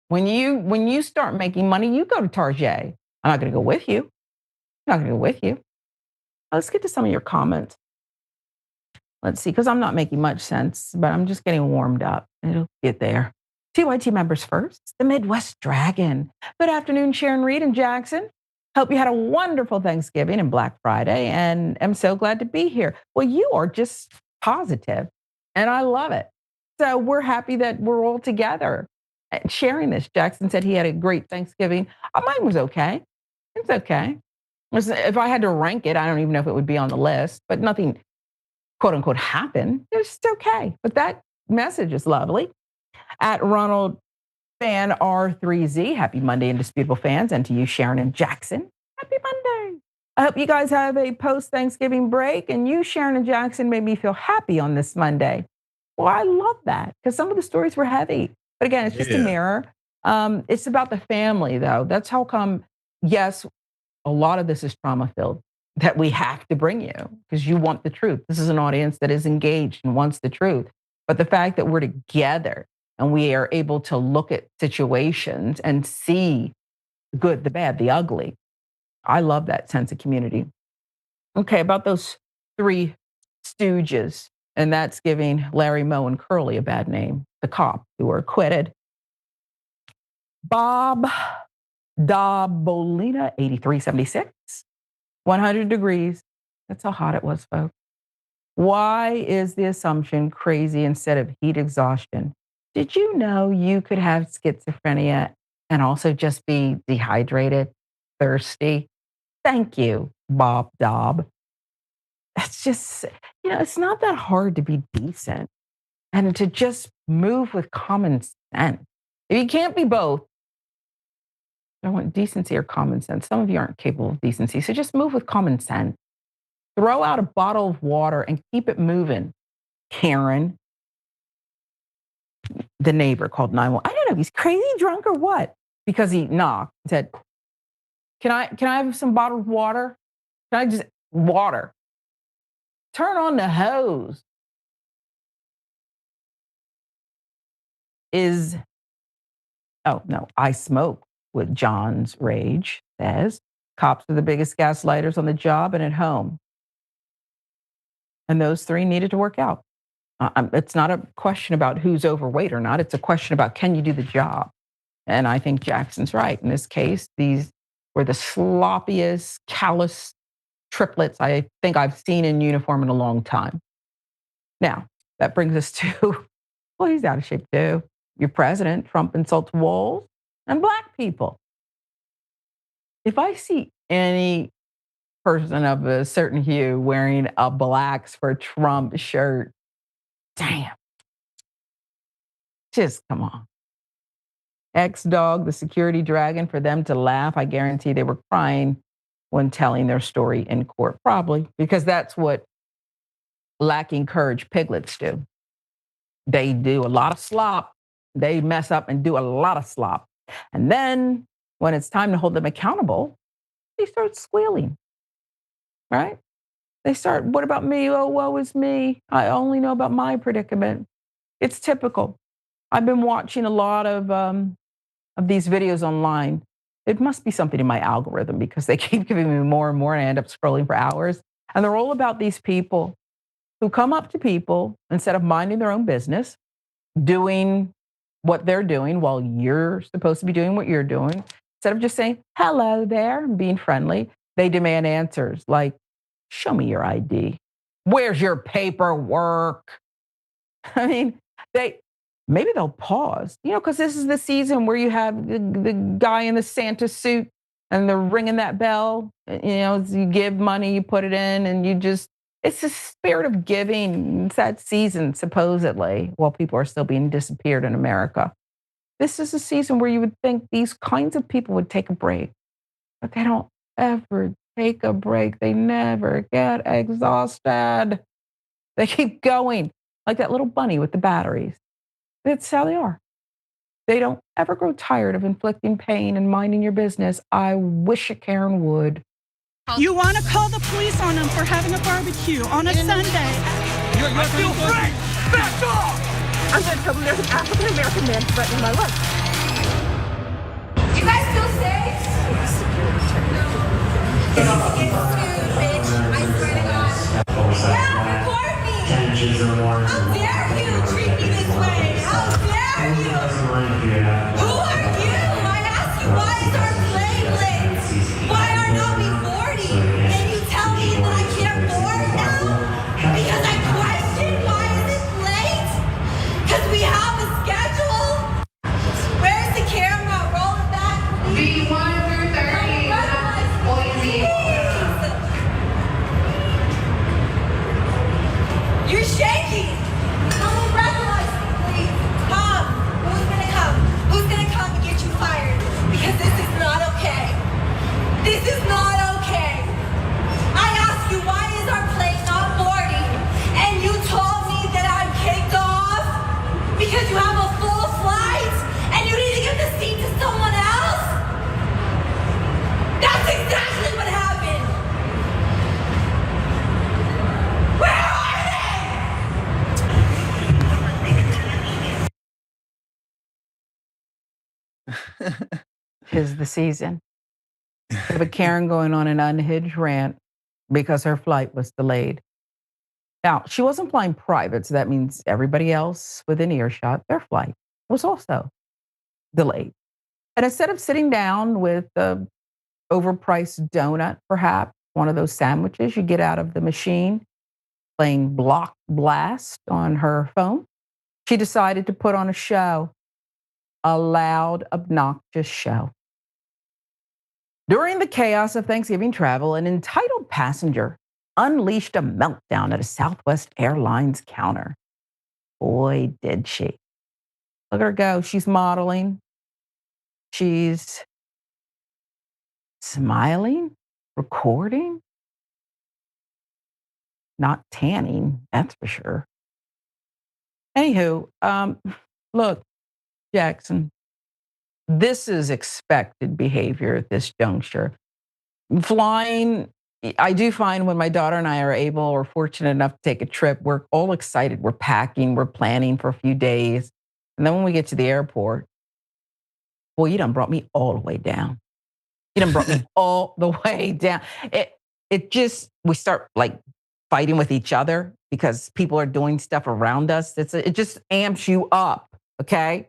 When you start making money, you go to Target. I'm not going to go with you. I'm not going to go with you. Let's get to some of your comments. Let's see, because I'm not making much sense, but I'm just getting warmed up. It'll get there. TYT members first, the Midwest Dragon. Good afternoon, Sharon Reed and Jackson. Hope you had a wonderful Thanksgiving and Black Friday, and I'm so glad to be here. Well, you are just positive, and I love it. So we're happy that we're all together and sharing this. Jackson said he had a great Thanksgiving. Mine was okay. It's okay. If I had to rank it, I don't even know if it would be on the list, but nothing, quote unquote, happened. It was just okay. But that message is lovely. At Ronald Fan R3Z, happy Monday, Indisputable fans, and to you, Sharon and Jackson, happy Monday. I hope you guys have a post-Thanksgiving break, and you, Sharon and Jackson, made me feel happy on this Monday. Well, I love that because some of the stories were heavy. But again, it's just a mirror. It's about the family, though. That's how come, yes, a lot of this is trauma-filled that we have to bring you because you want the truth. This is an audience that is engaged and wants the truth. But the fact that we're together and we are able to look at situations and see the good, the bad, the ugly, I love that sense of community. Okay, about those three stooges, and that's giving Larry, Moe, and Curly a bad name, the cop who were acquitted. Bob Dabolina, 8376, 100 degrees. That's how hot it was, folks. Why is the assumption crazy instead of heat exhaustion? Did you know you could have schizophrenia and also just be dehydrated, thirsty? Thank you, Bob Dobb. It's just, it's not that hard to be decent and to just move with common sense. If you can't be both, I want decency or common sense. Some of you aren't capable of decency, so just move with common sense. Throw out a bottle of water and keep it moving. Karen, the neighbor, called 911. I don't know if he's crazy, drunk, or what, because he knocked and said, Can I have some bottled water? Can I just water? Turn on the hose. Oh no, I smoke with John's rage, says. Cops are the biggest gaslighters on the job and at home. And those three needed to work out. It's not a question about who's overweight or not. It's a question about, can you do the job? And I think Jackson's right. In this case, these were the sloppiest, callous triplets I think I've seen in uniform in a long time. Now, that brings us to, well, he's out of shape too. Your president, Trump, insults Walz and Black people. If I see any person of a certain hue wearing a Blacks for Trump shirt, damn. Just come on. X-Dog, the security dragon, for them to laugh, I guarantee they were crying when telling their story in court, probably, because that's what lacking courage piglets do. They do a lot of slop. They mess up and do a lot of slop. And then when it's time to hold them accountable, they start squealing, right? They start, what about me? Oh, woe is me. I only know about my predicament. It's typical. I've been watching a lot of these videos online. It must be something in my algorithm because they keep giving me more and more and I end up scrolling for hours. And they're all about these people who come up to people instead of minding their own business, doing what they're doing while you're supposed to be doing what you're doing. Instead of just saying, hello there, and being friendly, they demand answers like, show me your ID. Where's your paperwork? I mean, maybe they'll pause, because this is the season where you have the guy in the Santa suit and they're ringing that bell. You give money, you put it in, and it's the spirit of giving. It's that season, supposedly, while people are still being disappeared in America. This is a season where you would think these kinds of people would take a break, but they don't ever take a break. They never get exhausted. They keep going like that little bunny with the batteries. That's how they are. They don't ever grow tired of inflicting pain and minding your business. I wish a Karen would. You want to call the police on them for having a barbecue on a Sunday. I feel free! Back off! I'm going to tell them there's an African-American man threatening my life. You guys feel safe? Get sued, bitch. I swear to God. Yeah, report me! How dare you treat me this way? How dare you? Who are you? I ask you, why is our plane late? Why are not we 40? And you tell me that I can't board now? Because I question why is it late? Because we have a schedule. Where's the camera? Roll it back, please. B1 through 30. You're shaking. Someone breathalyze me, please. Mom, who's gonna come? Who's gonna come and get you fired? Because this is not okay. This is not okay. I asked you, why is our plane not boarding? And you told me that I'm kicked off because you have a full flight and you need to give the seat to someone else? That's exactly what happened. Where are they? 'Tis the season. We have a Karen going on an unhinged rant because her flight was delayed. Now, she wasn't flying private, so that means everybody else within earshot, their flight was also delayed. And instead of sitting down with the overpriced donut, perhaps one of those sandwiches you get out of the machine, playing Block Blast on her phone, she decided to put on a show, a loud, obnoxious show. During the chaos of Thanksgiving travel, an entitled passenger unleashed a meltdown at a Southwest Airlines counter. Boy, did she. Look at her go. She's modeling. She's smiling, recording, not tanning, that's for sure. Anywho, look, Jackson, this is expected behavior at this juncture. Flying, I do find when my daughter and I are able or fortunate enough to take a trip, we're all excited. We're packing, we're planning for a few days. And then when we get to the airport, boy, you done brought me all the way down. You done brought me all the way down. It just, we start like fighting with each other because people are doing stuff around us. It just amps you up, okay?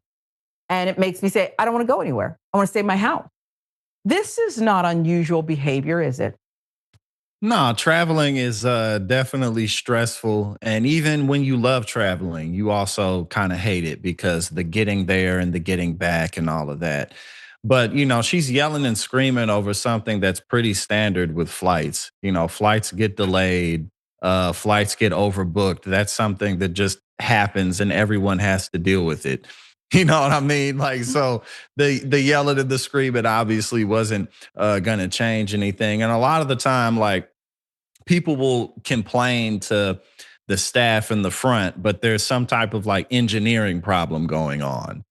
And it makes me say, I don't want to go anywhere. I want to stay in my house. This is not unusual behavior, is it? No, traveling is definitely stressful. And even when you love traveling, you also kind of hate it because the getting there and the getting back and all of that. But, she's yelling and screaming over something that's pretty standard with flights. Flights get delayed, flights get overbooked. That's something that just happens and everyone has to deal with it. You know what I mean? Like, so the yelling and the screaming obviously wasn't gonna change anything. And a lot of the time, like, people will complain to the staff in the front, but there's some type of like engineering problem going on.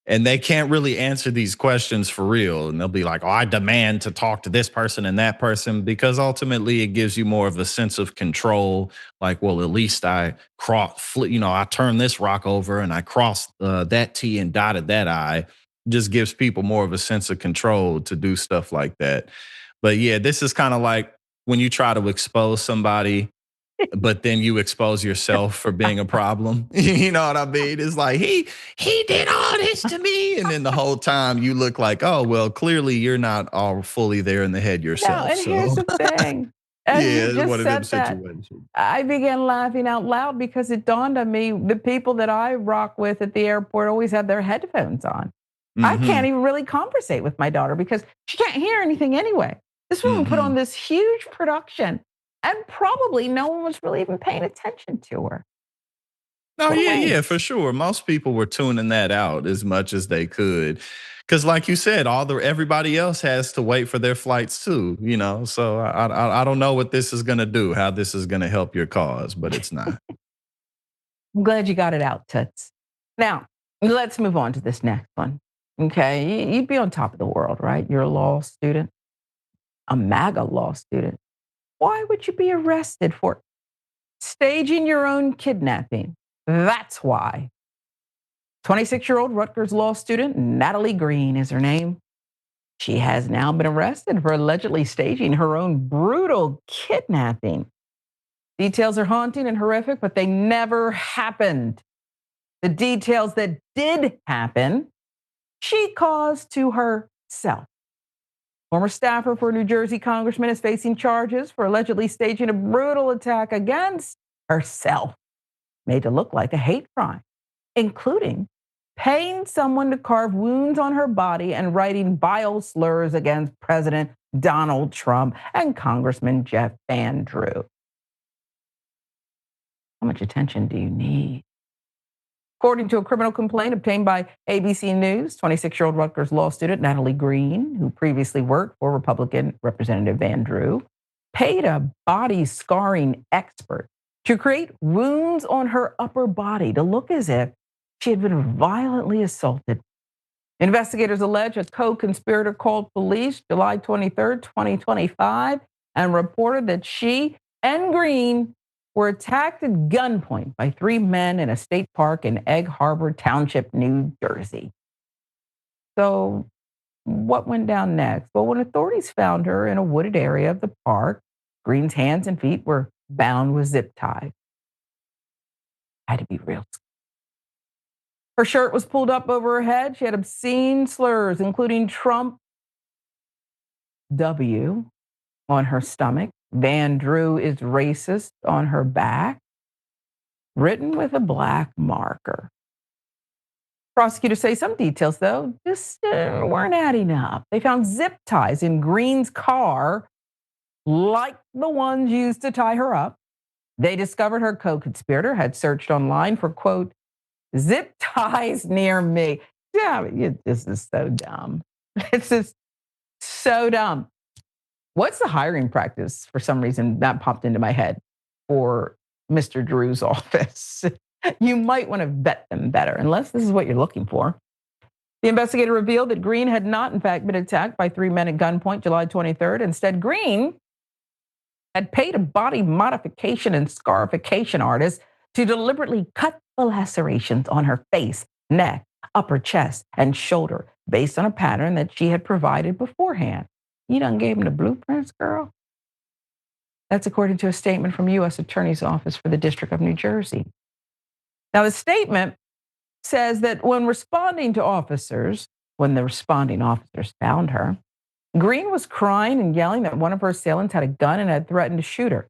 And they can't really answer these questions for real. And they'll be like, oh, I demand to talk to this person and that person, because ultimately it gives you more of a sense of control. Like, well, at least I I turned this rock over and I crossed that T and dotted that I. Just gives people more of a sense of control to do stuff like that. But yeah, this is kind of like when you try to expose somebody but then you expose yourself for being a problem. You know what I mean? It's like, he did all this to me. And then the whole time you look like, oh, well, clearly you're not all fully there in the head yourself. No, and here's the thing. As Yeah, you it's just one of them said that, situations. I began laughing out loud because it dawned on me, the people that I rock with at the airport always have their headphones on. I can't even really conversate with my daughter because she can't hear anything anyway. This woman put on this huge production and probably no one was really even paying attention to her. Oh, yeah, for sure. Most people were tuning that out as much as they could. Cause like you said, everybody else has to wait for their flights too, So I don't know what this is gonna do, how this is gonna help your cause, but it's not. I'm glad you got it out, Toots. Now, let's move on to this next one. Okay, you'd be on top of the world, right? You're a law student, a MAGA law student. Why would you be arrested for staging your own kidnapping? That's why. 26-year-old Rutgers law student Natalie Green is her name. She has now been arrested for allegedly staging her own brutal kidnapping. Details are haunting and horrific, but they never happened. The details that did happen, she caused to herself. Former staffer for a New Jersey congressman is facing charges for allegedly staging a brutal attack against herself, made to look like a hate crime, including paying someone to carve wounds on her body and writing vile slurs against President Donald Trump and Congressman Jeff Van Drew. How much attention do you need? According to a criminal complaint obtained by ABC News, 26-year-old Rutgers law student Natalie Green, who previously worked for Republican Representative Van Drew, paid a body scarring expert to create wounds on her upper body to look as if she had been violently assaulted. Investigators allege a co-conspirator called police July 23rd, 2025, and reported that she and Green were attacked at gunpoint by 3 men in a state park in Egg Harbor Township, New Jersey. So what went down next? Well, when authorities found her in a wooded area of the park, Green's hands and feet were bound with zip ties. Had to be real. Her shirt was pulled up over her head. She had obscene slurs, including Trump W on her stomach. Van Drew is racist on her back, written with a black marker. Prosecutors say some details, though, just weren't adding up. They found zip ties in Green's car like the ones used to tie her up. They discovered her co-conspirator had searched online for, quote, zip ties near me. Yeah, this is so dumb. It's just so dumb. What's the hiring practice? For some reason, that popped into my head for Mr. Drew's office. You might want to vet them better, unless this is what you're looking for. The investigator revealed that Green had not, in fact, been attacked by 3 men at gunpoint July 23rd. Instead, Green had paid a body modification and scarification artist to deliberately cut the lacerations on her face, neck, upper chest, and shoulder based on a pattern that she had provided beforehand. You done gave him the blueprints, girl? That's according to a statement from U.S. Attorney's Office for the District of New Jersey. Now, the statement says that when the responding officers found her, Green was crying and yelling that one of her assailants had a gun and had threatened to shoot her.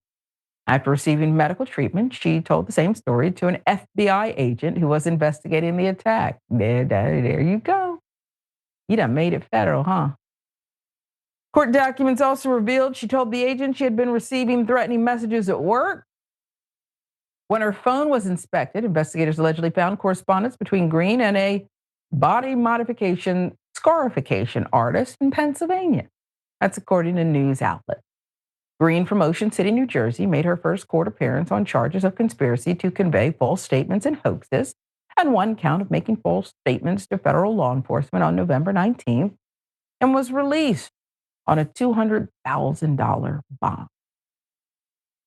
After receiving medical treatment, she told the same story to an FBI agent who was investigating the attack. There you go. You done made it federal, huh? Court documents also revealed she told the agent she had been receiving threatening messages at work. When her phone was inspected, investigators allegedly found correspondence between Green and a body modification scarification artist in Pennsylvania. That's according to news outlets. Green from Ocean City, New Jersey, made her first court appearance on charges of conspiracy to convey false statements and hoaxes, and one count of making false statements to federal law enforcement on November 19th, and was released on a $200,000 bond.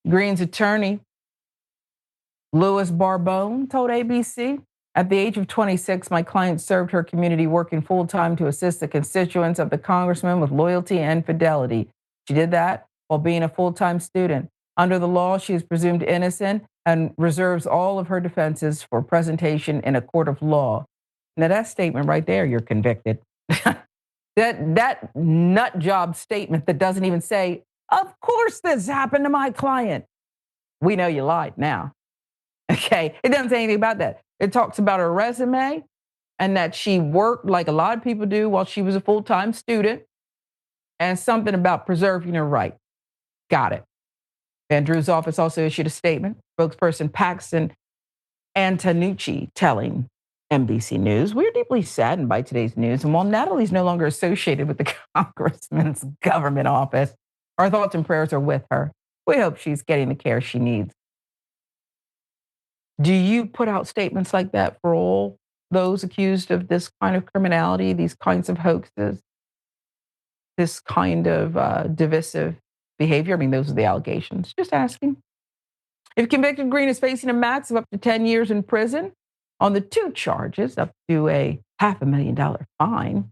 Green's attorney, Louis Barbone, told ABC, at the age of 26, my client served her community working full-time to assist the constituents of the congressman with loyalty and fidelity. She did that while being a full-time student. Under the law, she is presumed innocent and reserves all of her defenses for presentation in a court of law. Now, that statement right there, you're convicted. That nut job statement that doesn't even say, of course this happened to my client. We know you lied now. Okay, it doesn't say anything about that. It talks about her resume and that she worked like a lot of people do while she was a full-time student, and something about preserving her right. Got it. Van Drew's office also issued a statement. Spokesperson Paxton Antonucci telling NBC News, we're deeply saddened by today's news, and while Natalie's no longer associated with the congressman's government office, our thoughts and prayers are with her. We hope she's getting the care she needs. Do you put out statements like that for all those accused of this kind of criminality, these kinds of hoaxes, this kind of divisive behavior? I mean, those are the allegations. Just asking. If convicted, Green is facing a max of up to 10 years in prison on the 2 charges, up to a $500,000 fine,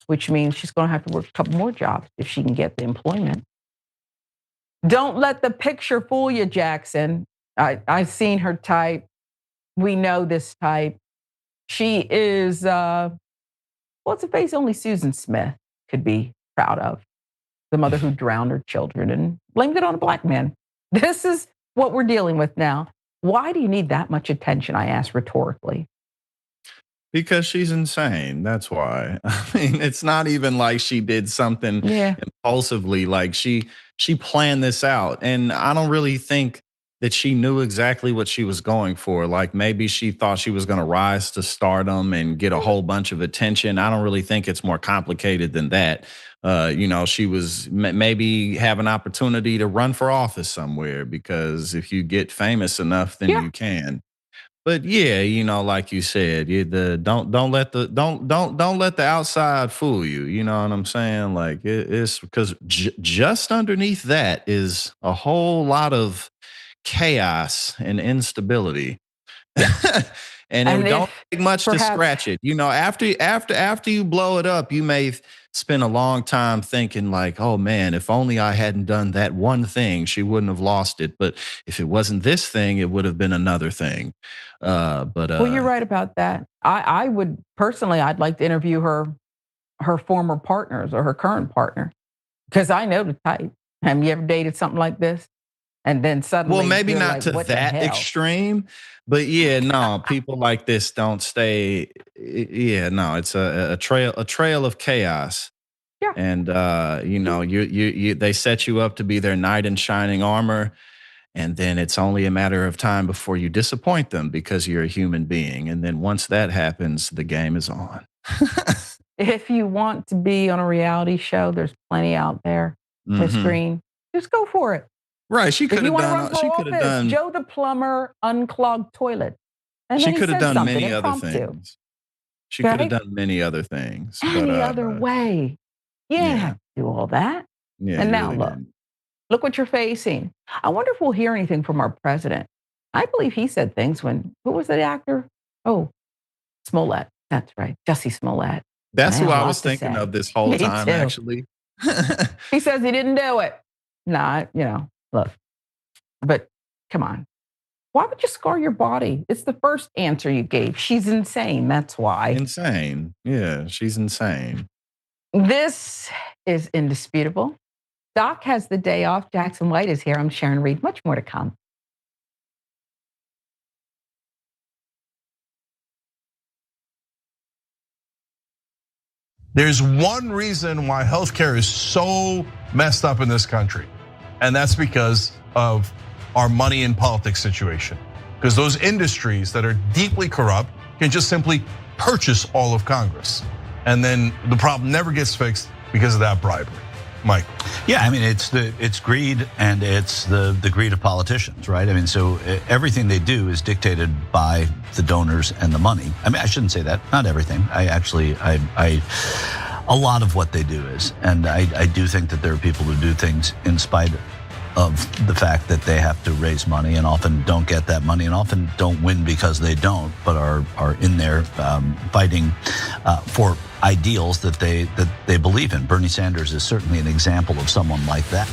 which means she's going to have to work a couple more jobs if she can get the employment. Don't let the picture fool you, Jackson. I've seen her type. We know this type. She is, it's a face only Susan Smith could be proud of. The mother who drowned her children and blamed it on a black man. This is what we're dealing with now. Why do you need that much attention? I ask rhetorically. Because she's insane. That's why. I mean, it's not even like she did something impulsively. Like she planned this out. And I don't really think that she knew exactly what she was going for. Like maybe she thought she was going to rise to stardom and get a whole bunch of attention. I don't really think it's more complicated than that. She was maybe have an opportunity to run for office somewhere, because if you get famous enough, then you can. But like you said, don't let the outside fool you. You know what I'm saying? Like it's because just underneath that is a whole lot of chaos and instability. And it don't take much to scratch it. After you blow it up, you may spend a long time thinking like, oh man, if only I hadn't done that one thing, she wouldn't have lost it. But if it wasn't this thing, it would have been another thing. Well, you're right about that. I would personally, I'd like to interview her former partners or her current partner, because I know the type. Have you ever dated something like this? And then suddenly, well, maybe not like, to that extreme, but people like this don't stay. It's a trail of chaos. Yeah. And you know, they set you up to be their knight in shining armor, and then it's only a matter of time before you disappoint them because you're a human being. And then once that happens, the game is on. If you want to be on a reality show, there's plenty out there. Miss Green, just go for it. Right. She could have done. She could have done. Joe the plumber unclogged toilet. And She then he could have said done something many other impromptu. things. She could have done many other things. Any other way. You didn't have to do all that. Yeah, and you now really look. didn't. Look what you're facing. I wonder if we'll hear anything from our president. I believe he said things when, who was the actor? Oh, Smollett. That's right. Jussie Smollett. That's Man, who a I lot was to thinking say. of this whole Me time, too. actually. He says he didn't do it. Nah, you know, look. But come on. Why would you scar your body? It's the first answer you gave. She's insane. That's why. Insane. Yeah, she's insane. This is indisputable. Doc has the day off. Jackson White is here. I'm Sharon Reed. Much more to come. There's one reason why healthcare is so messed up in this country, and that's because of our money in politics situation. Because those industries that are deeply corrupt can just simply purchase all of Congress. And then the problem never gets fixed because of that bribery. Mike. Yeah, I mean, it's greed, and it's the greed of politicians, right? I mean, so everything they do is dictated by the donors and the money. I mean, I shouldn't say that, not everything. A lot of what they do is, and I do think that there are people who do things in spite of the fact that they have to raise money and often don't get that money and often don't win because they don't, but are in there fighting for ideals that they believe in. Bernie Sanders is certainly an example of someone like that.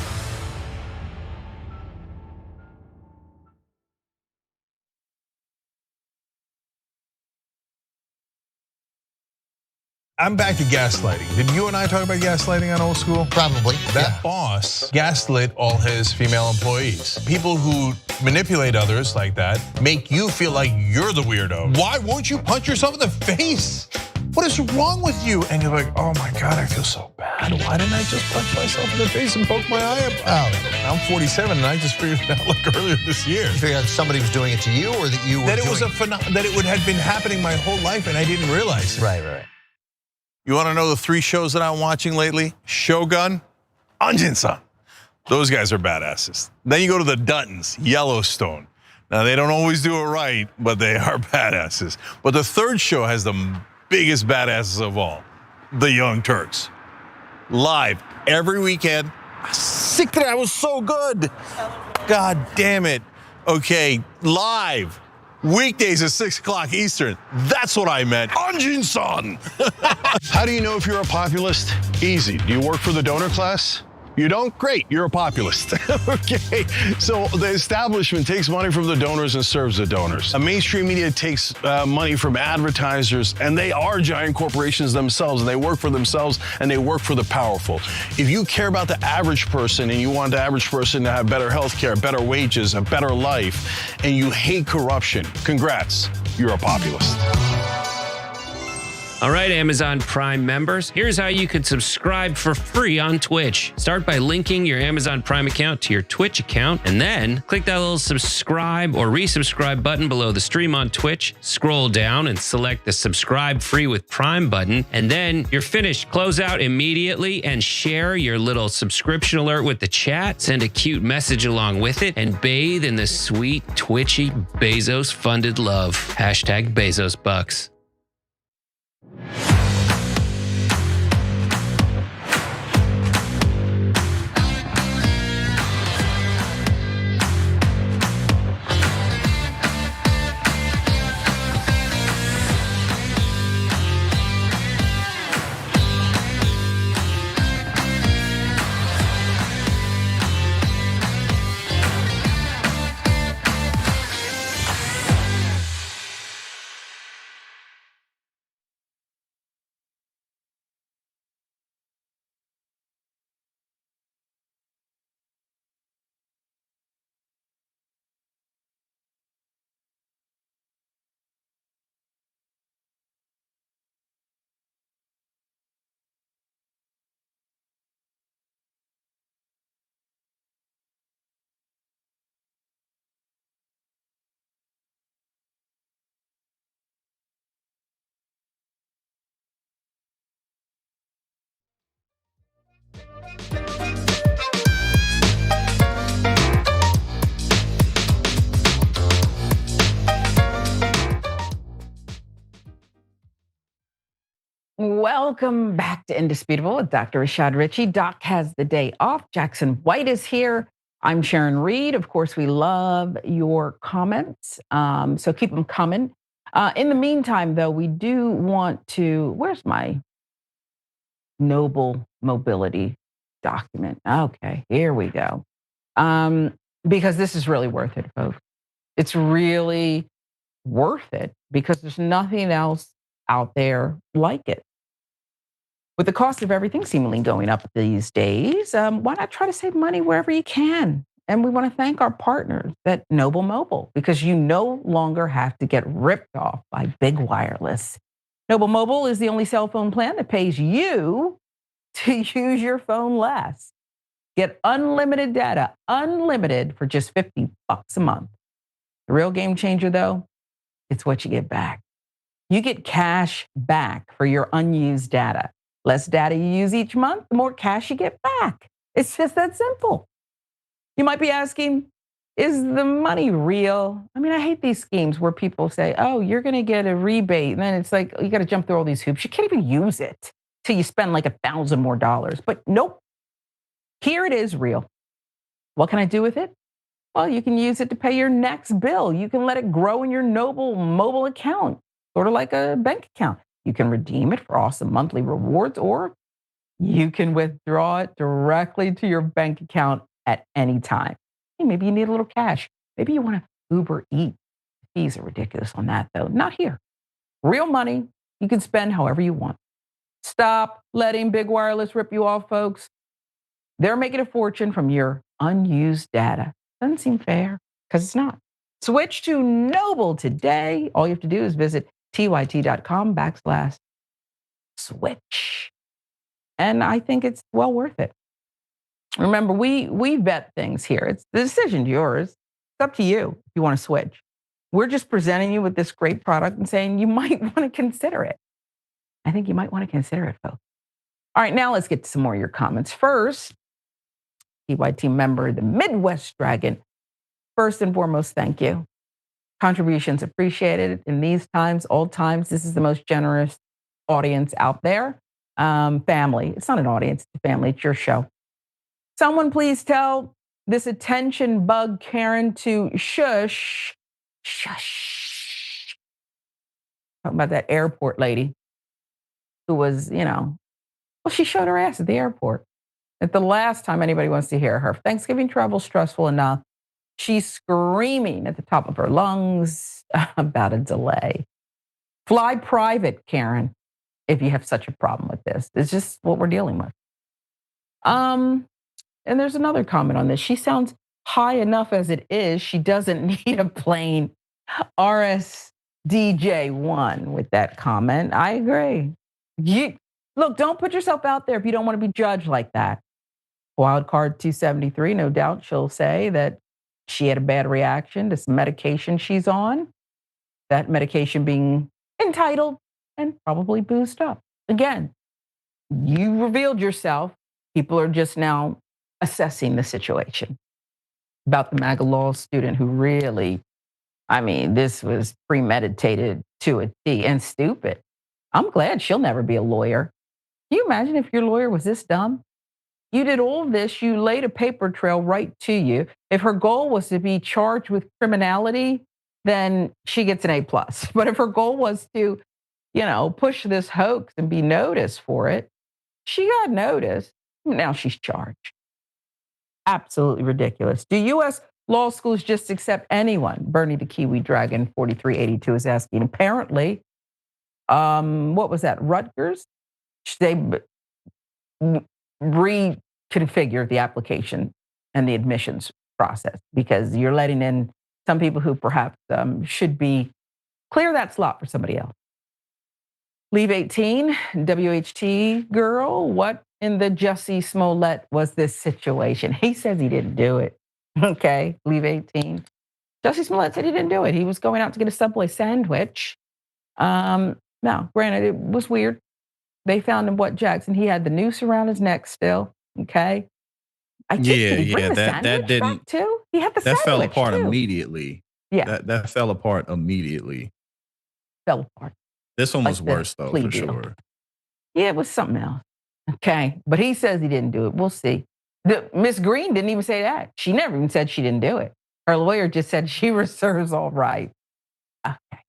I'm back to gaslighting. Did you and I talk about gaslighting on Old School? Probably. That boss gaslit all his female employees. People who manipulate others like that make you feel like you're the weirdo. Why won't you punch yourself in the face? What is wrong with you? And you're like, oh my God, I feel so bad. Why didn't I just punch myself in the face and poke my eye out? I'm 47 and I just figured it out like earlier this year. You figured out somebody was doing it to you, or that you were that it was that it would have been happening my whole life and I didn't realize it. Right. You want to know the 3 shows that I'm watching lately? Shogun, Anjin-san. Those guys are badasses. Then you go to the Duttons, Yellowstone. Now, they don't always do it right, but they are badasses. But the 3rd show has the biggest badasses of all, the Young Turks. Live every weekend. Sick that I was so good. God damn it. Okay, live. Weekdays at 6 o'clock Eastern. That's what I meant. Anjin-san. How do you know if you're a populist? Easy. Do you work for the donor class? You don't? Great, you're a populist. Okay, so the establishment takes money from the donors and serves the donors. Mainstream media takes money from advertisers, and they are giant corporations themselves, and they work for themselves, and they work for the powerful. If you care about the average person, and you want the average person to have better health care, better wages, a better life, and you hate corruption, congrats, you're a populist. All right, Amazon Prime members, here's how you can subscribe for free on Twitch. Start by linking your Amazon Prime account to your Twitch account, and then click that little subscribe or resubscribe button below the stream on Twitch. Scroll down and select the subscribe free with Prime button, and then you're finished. Close out immediately and share your little subscription alert with the chat. Send a cute message along with it, and bathe in the sweet, twitchy, Bezos-funded love. Hashtag Bezos Bucks. Welcome back to Indisputable with Dr. Rashad Ritchie. Doc has the day off. Jackson White is here. I'm Sharon Reed. Of course, we love your comments, so keep them coming. In the meantime, though, we do want to, where's my noble mobility document? Okay, here we go. Because this is really worth it, folks. It's really worth it because there's nothing else out there like it. With the cost of everything seemingly going up these days, why not try to save money wherever you can? And we want to thank our partners at Noble Mobile because you no longer have to get ripped off by big wireless. Noble Mobile is the only cell phone plan that pays you to use your phone less. Get unlimited data, unlimited for just $50 a month. The real game changer, though, it's what you get back. You get cash back for your unused data. Less data you use each month, the more cash you get back. It's just that simple. You might be asking, is the money real? I mean, I hate these schemes where people say, oh, you're going to get a rebate. And then it's like, you got to jump through all these hoops. You can't even use it till you spend like $1,000 more. But nope, here it is real. What can I do with it? Well, you can use it to pay your next bill. You can let it grow in your Noble mobile account, sort of like a bank account. You can redeem it for awesome monthly rewards, or you can withdraw it directly to your bank account at any time. Hey, maybe you need a little cash. Maybe you want to Uber Eat. Fees are ridiculous on that, though. Not here. Real money you can spend however you want. Stop letting big wireless rip you off, folks. They're making a fortune from your unused data. Doesn't seem fair because it's not. Switch to Noble today. All you have to do is visit tyt.com/switch. And I think it's well worth it. Remember, we vet things here. It's the decision's yours. It's up to you if you want to switch. We're just presenting you with this great product and saying you might want to consider it. I think you might want to consider it, folks. All right, now let's get to some more of your comments. First, TYT member, the Midwest Dragon. First and foremost, thank you. Contributions appreciated in these times, old times. This is the most generous audience out there. Family. It's not an audience, it's a family. It's your show. Someone please tell this attention bug Karen to shush. Shush. Talking about that airport lady who was, well, she showed her ass at the airport. At the last time anybody wants to hear her. Thanksgiving travel stressful enough. She's screaming at the top of her lungs about a delay. Fly private, Karen, if you have such a problem with this. It's just what we're dealing with. And there's another comment on this. She sounds high enough as it is. She doesn't need a plane. RSDJ1 with that comment. I agree. Look, don't put yourself out there if you don't want to be judged like that. Wildcard 273, no doubt she'll say that she had a bad reaction to some medication she's on. That medication being entitled and probably boozed up. Again, you revealed yourself. People are just now assessing the situation. About the MAGA law student who really, this was premeditated to a T and stupid. I'm glad she'll never be a lawyer. Can you imagine if your lawyer was this dumb? You did all this, you laid a paper trail right to you. If her goal was to be charged with criminality, then she gets an A+. But if her goal was to, push this hoax and be noticed for it, she got noticed. Now she's charged. Absolutely ridiculous. Do U.S. law schools just accept anyone? Bernie the Kiwi Dragon 4382 is asking. Apparently, what was that? Rutgers? They reconfigure the application and the admissions process because you're letting in some people who perhaps should be clear that slot for somebody else. Leave 18, WHT girl, what in the Jussie Smollett was this situation? He says he didn't do it. Okay, leave 18. Jussie Smollett said he didn't do it. He was going out to get a Subway sandwich. Now, granted, it was weird. They found him, Jackson? He had the noose around his neck still. Okay. Did he bring the sandwich back too? He had the sandwich fell apart too. Immediately. Yeah. That fell apart immediately. Fell apart. This one was worse though, for sure. Yeah, it was something else. Okay, but he says he didn't do it. We'll see. Miss Green didn't even say that. She never even said she didn't do it. Her lawyer just said she reserves all right. Okay. All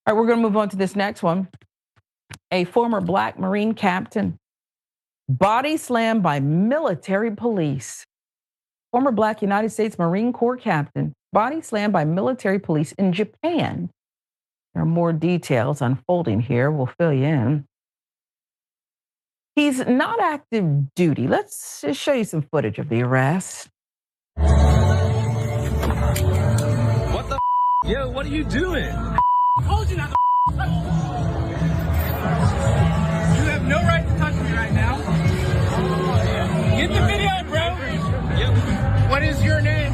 right, we're going to move on to this next one. A former Black Marine captain body slammed by military police. Former Black United States Marine Corps captain body slammed by military police in Japan. There are more details unfolding here. We'll fill you in. He's not active duty. Let's just show you some footage of the arrest. What the? Yo, what are you doing? Told you not to. You have no right to touch me right now. Get the video, bro. Yo. What is your name?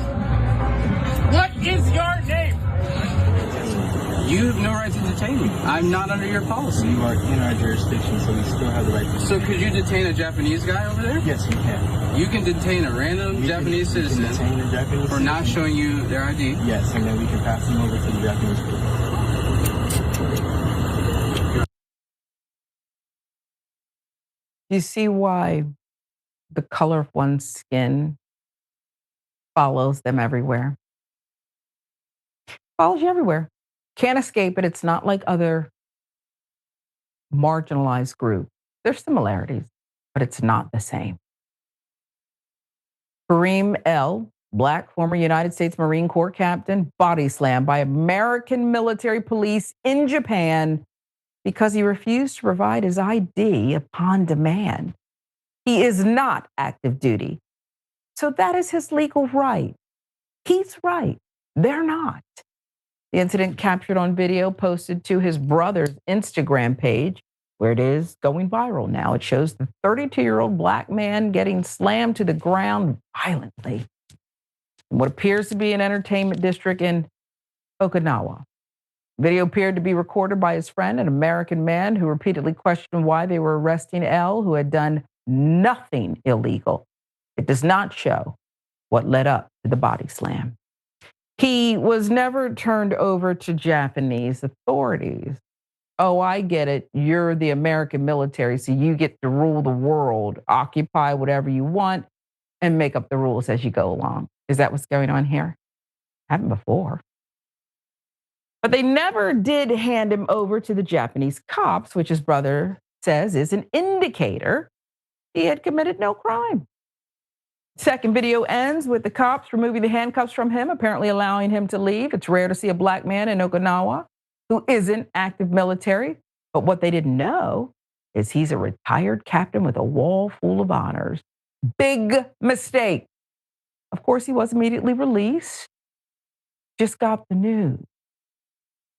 What is your name? You have no right to detain me. I'm not under your policy. You are in our jurisdiction, so we still have the right to. So could you detain a Japanese guy over there? Yes, you can. You can detain a random Japanese citizen for not showing you their ID? Yes, and then we can pass them over to the Japanese police. You see why the color of one's skin follows them everywhere? Follows you everywhere. Can't escape it. It's not like other marginalized groups. There's similarities, but it's not the same. Kareem L., Black, former United States Marine Corps captain, body slammed by American military police in Japan because he refused to provide his ID upon demand. He is not active duty. So that is his legal right. He's right. They're not. The incident captured on video posted to his brother's Instagram page, where it is going viral now. It shows the 32-year-old Black man getting slammed to the ground violently in what appears to be an entertainment district in Okinawa. Video appeared to be recorded by his friend, an American man who repeatedly questioned why they were arresting L, who had done nothing illegal. It does not show what led up to the body slam. He was never turned over to Japanese authorities. Oh, I get it. You're the American military, so you get to rule the world, occupy whatever you want, and make up the rules as you go along. Is that what's going on here? Happened before. But they never did hand him over to the Japanese cops, which his brother says is an indicator he had committed no crime. Second video ends with the cops removing the handcuffs from him, apparently allowing him to leave. It's rare to see a Black man in Okinawa who isn't active military. But what they didn't know is he's a retired captain with a wall full of honors. Big mistake. Of course, he was immediately released. Just got the news.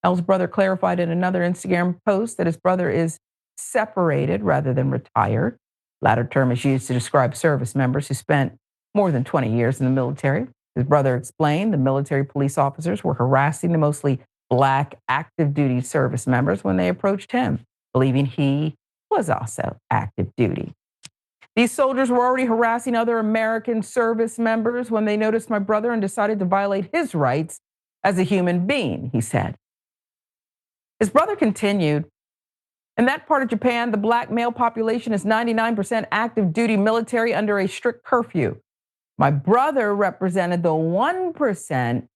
L's brother clarified in another Instagram post that his brother is separated rather than retired. Latter term is used to describe service members who spent more than 20 years in the military. His brother explained the military police officers were harassing the mostly Black active duty service members when they approached him, believing he was also active duty. These soldiers were already harassing other American service members when they noticed my brother and decided to violate his rights as a human being, he said. His brother continued, in that part of Japan, the Black male population is 99% active duty military under a strict curfew. My brother represented the 1%,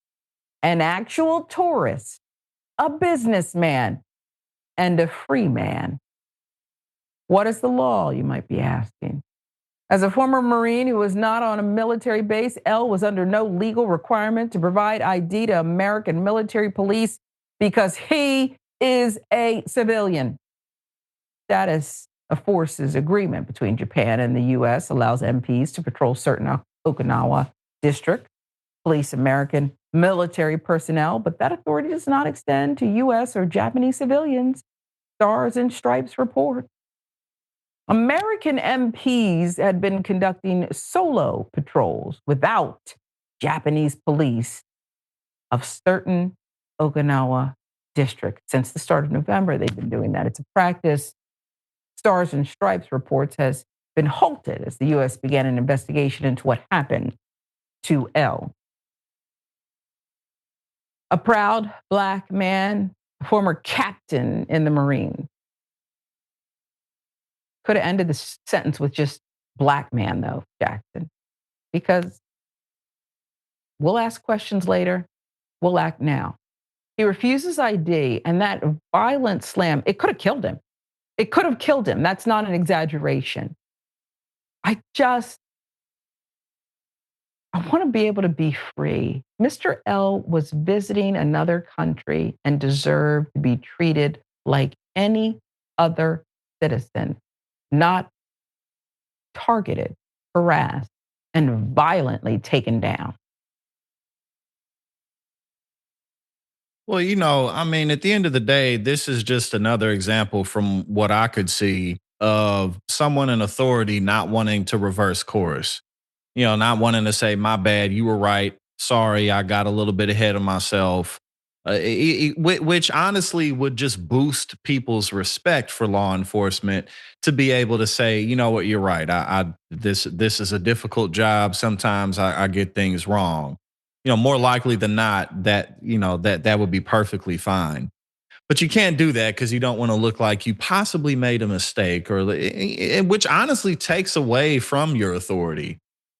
an actual tourist, a businessman, and a free man. What is the law, you might be asking? As a former Marine who was not on a military base, L was under no legal requirement to provide ID to American military police because he is a civilian. Status of Forces agreement between Japan and the U.S. allows MPs to patrol certain Okinawa districts, police American military personnel, but that authority does not extend to U.S. or Japanese civilians. Stars and Stripes report. American MPs had been conducting solo patrols without Japanese police of certain Okinawa districts. Since the start of November, they've been doing that. It's a practice. Stars and Stripes reports has been halted as the U.S. began an investigation into what happened to L. A proud Black man, a former captain in the Marines. Could have ended the sentence with just black man, though, Jackson, because we'll ask questions later. We'll act now. He refuses ID, and that violent slam, it could have killed him. It could have killed him. That's not an exaggeration. I want to be able to be free. Mr. L was visiting another country and deserved to be treated like any other citizen, not targeted, harassed, and violently taken down. Well, you know, I mean, at the end of the day, this is just another example from what I could see of someone in authority not wanting to reverse course. You know, not wanting to say, my bad, you were right. Sorry, I got a little bit ahead of myself. Which honestly would just boost people's respect for law enforcement to be able to say, you know what, you're right. This is a difficult job. Sometimes I get things wrong. You know, more likely than not, that that would be perfectly fine. But you can't do that because you don't want to look like you possibly made a mistake, or which honestly takes away from your authority.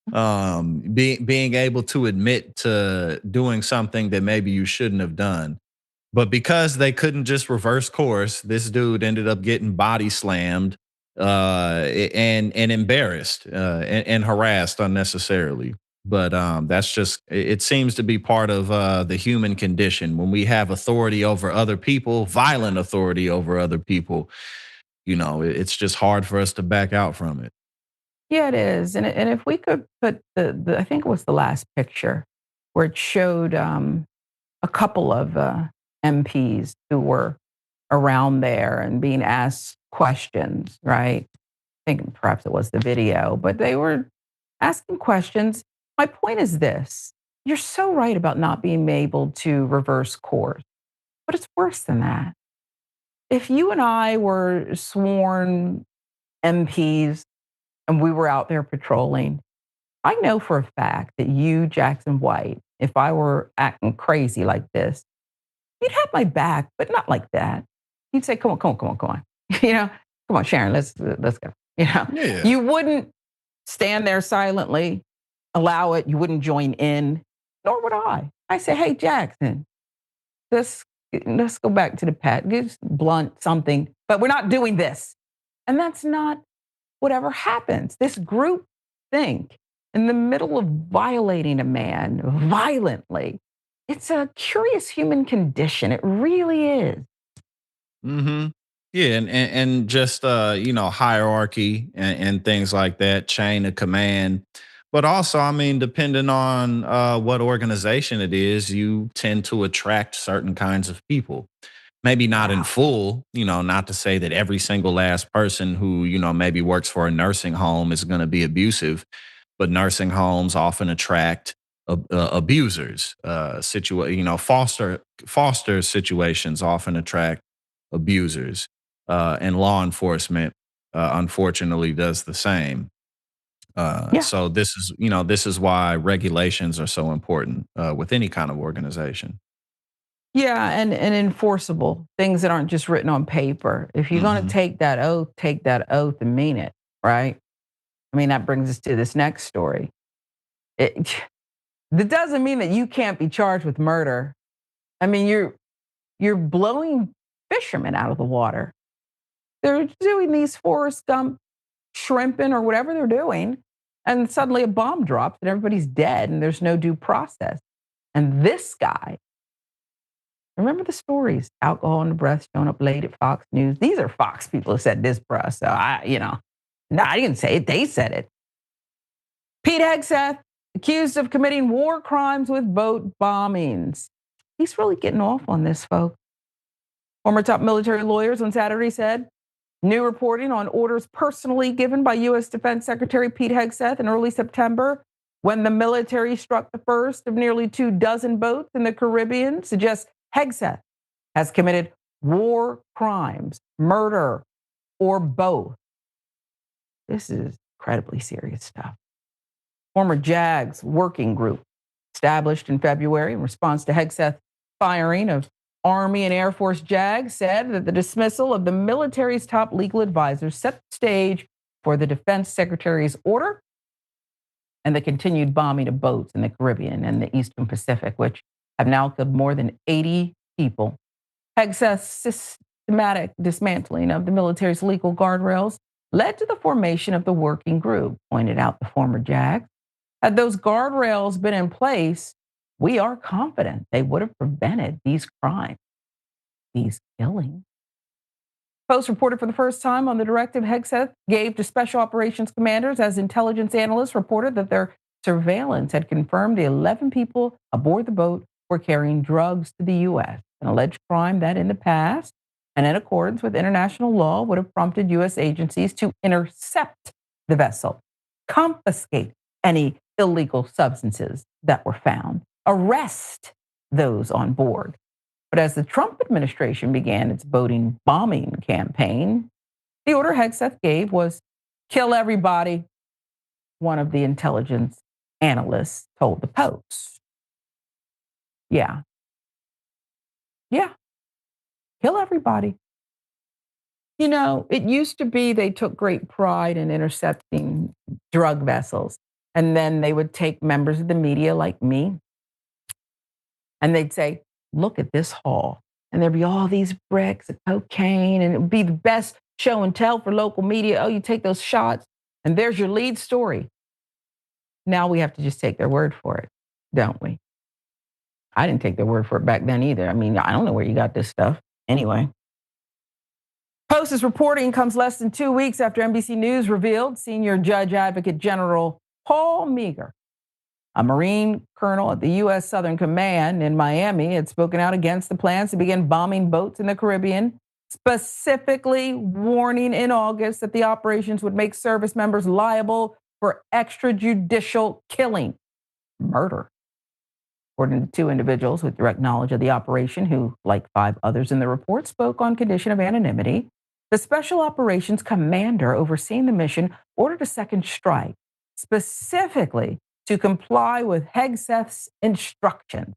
Being able to admit to doing something that maybe you shouldn't have done. But because they couldn't just reverse course, this dude ended up getting body slammed and embarrassed and harassed unnecessarily. But that's just, it seems to be part of the human condition. When we have authority over other people, violent authority over other people, you know, it's just hard for us to back out from it. Yeah, it is. And if we could put I think it was the last picture where it showed a couple of MPs who were around there and being asked questions, right? I think perhaps it was the video, but they were asking questions. My point is this: you're so right about not being able to reverse course, but it's worse than that. If you and I were sworn MPs and we were out there patrolling, I know for a fact that you, Jackson White, if I were acting crazy like this, you'd have my back, but not like that. You'd say, come on. You know, come on, Sharon, let's go. You know, Yeah. You wouldn't stand there silently, allow it. You wouldn't join in, nor would I. I say, hey, Jackson, let's go back to the pad. Just blunt something, but we're not doing this. And that's not whatever happens. This group think in the middle of violating a man violently. It's a curious human condition. It really is. Mm-hmm. Yeah, and just hierarchy and things like that, chain of command. But also, I mean, depending on what organization it is, you tend to attract certain kinds of people. Maybe not in full, not to say that every single last person who, maybe works for a nursing home is going to be abusive, but nursing homes often attract abusers. Foster situations often attract abusers, and law enforcement, unfortunately, does the same. So this is why regulations are so important with any kind of organization. Yeah, and enforceable things that aren't just written on paper. If you're going to take that oath and mean it, right? I mean, that brings us to this next story. That doesn't mean that you can't be charged with murder. I mean, you're blowing fishermen out of the water. They're doing these Forrest Gump shrimping or whatever they're doing, and suddenly a bomb drops and everybody's dead and there's no due process. And this guy, remember the stories, alcohol in the breath, showing up late at Fox News. These are Fox people who said this, bruh. So no, I didn't say it. They said it. Pete Hegseth, accused of committing war crimes with boat bombings. He's really getting off on this, folks. Former top military lawyers on Saturday said, new reporting on orders personally given by U.S. Defense Secretary Pete Hegseth in early September, when the military struck the first of nearly 24 boats in the Caribbean, suggests Hegseth has committed war crimes, murder, or both. This is incredibly serious stuff. Former JAGS working group, established in February in response to Hegseth's firing of Army and Air Force JAG said that the dismissal of the military's top legal advisors set the stage for the Defense Secretary's order and the continued bombing of boats in the Caribbean and the Eastern Pacific, which have now killed more than 80 people. Hegseth's systematic dismantling of the military's legal guardrails led to the formation of the working group, pointed out the former JAG. Had those guardrails been in place, we are confident they would have prevented these crimes, these killings. Post reported for the first time on the directive Hegseth gave to special operations commanders as intelligence analysts reported that their surveillance had confirmed the 11 people aboard the boat were carrying drugs to the U.S., an alleged crime that in the past and in accordance with international law would have prompted U.S. agencies to intercept the vessel, confiscate any illegal substances that were found, arrest those on board. But as the Trump administration began its boating bombing campaign, the order Hegseth gave was kill everybody, one of the intelligence analysts told the Post. Yeah, kill everybody. You know, it used to be they took great pride in intercepting drug vessels. And then they would take members of the media like me, and they'd say, look at this haul. And there'd be all these bricks of cocaine, and it would be the best show and tell for local media. Oh, you take those shots, and there's your lead story. Now we have to just take their word for it, don't we? I didn't take their word for it back then either. I mean, I don't know where you got this stuff. Anyway. Post's reporting comes less than 2 weeks after NBC News revealed senior Judge Advocate General Paul Meagher, a Marine colonel at the U.S. Southern Command in Miami, had spoken out against the plans to begin bombing boats in the Caribbean, specifically warning in August that the operations would make service members liable for extrajudicial killing, murder. According to 2 individuals with direct knowledge of the operation who, like 5 others in the report, spoke on condition of anonymity, the Special Operations Commander overseeing the mission ordered a second strike, specifically to comply with Hegseth's instructions.